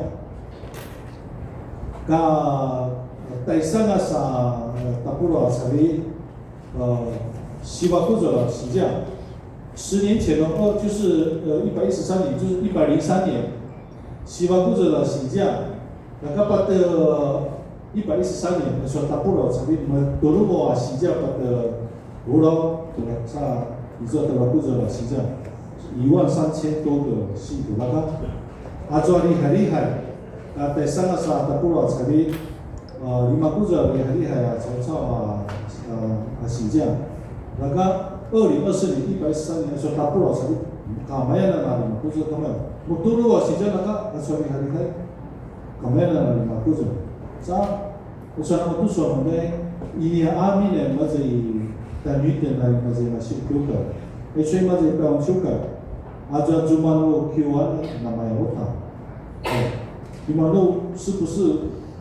第三个是大不了这里西巴或者了新疆。10年前呢，就是113年，就是103年，西巴或者了新疆。那个pada 113年，说大不了这里嘛，多鲁瓦新疆pada pulau对吧？啥？你知道德拉布泽了，实际上13000多个信徒，那个主厉害，第三个是大不了这里，5布泽厉害曹实际上，那个2024年113年说大不了这里，干嘛呀？那5布泽他们，我多鲁瓦实际上那个说厉害，干嘛呀？那5布泽，啥？我说那么多说我们。伊尼阿米呢，么子但女点来么子嘛是九个，所以么子不用修改，这朱曼路 Q1那么有他，朱曼路是不是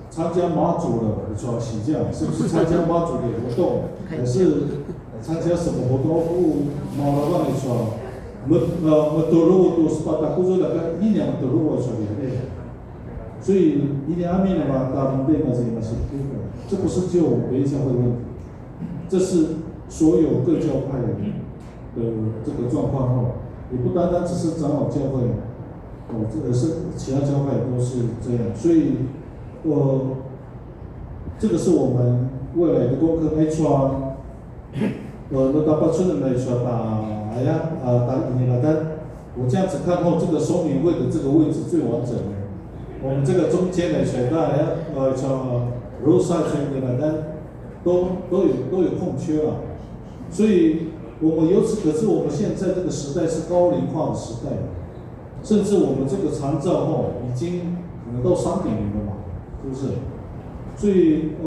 参加马祖的主席这样？是不是参加马祖的活动，还是参加什么活动？马拉万的说，多路都是把他工作那个一年多路我说的。所以伊尼阿米呢嘛，大部分嘛是九个，这不是只有北教会的问题，这是所有各教派的这个状况哦，也不单单只是长老教会，这是其他教派都是这样，所以这个是我们未来的功课。说，那大村人来说打伊尼拉丹，我这样子看后，这个说明会的这个位置最完整的。我们这个中间的选大像罗萨圈的呢，都有空缺啊，所以我们由此可知，我们现在这个时代是高龄化的时代，甚至我们这个长照已经可能到3.0了嘛，是不是？所以。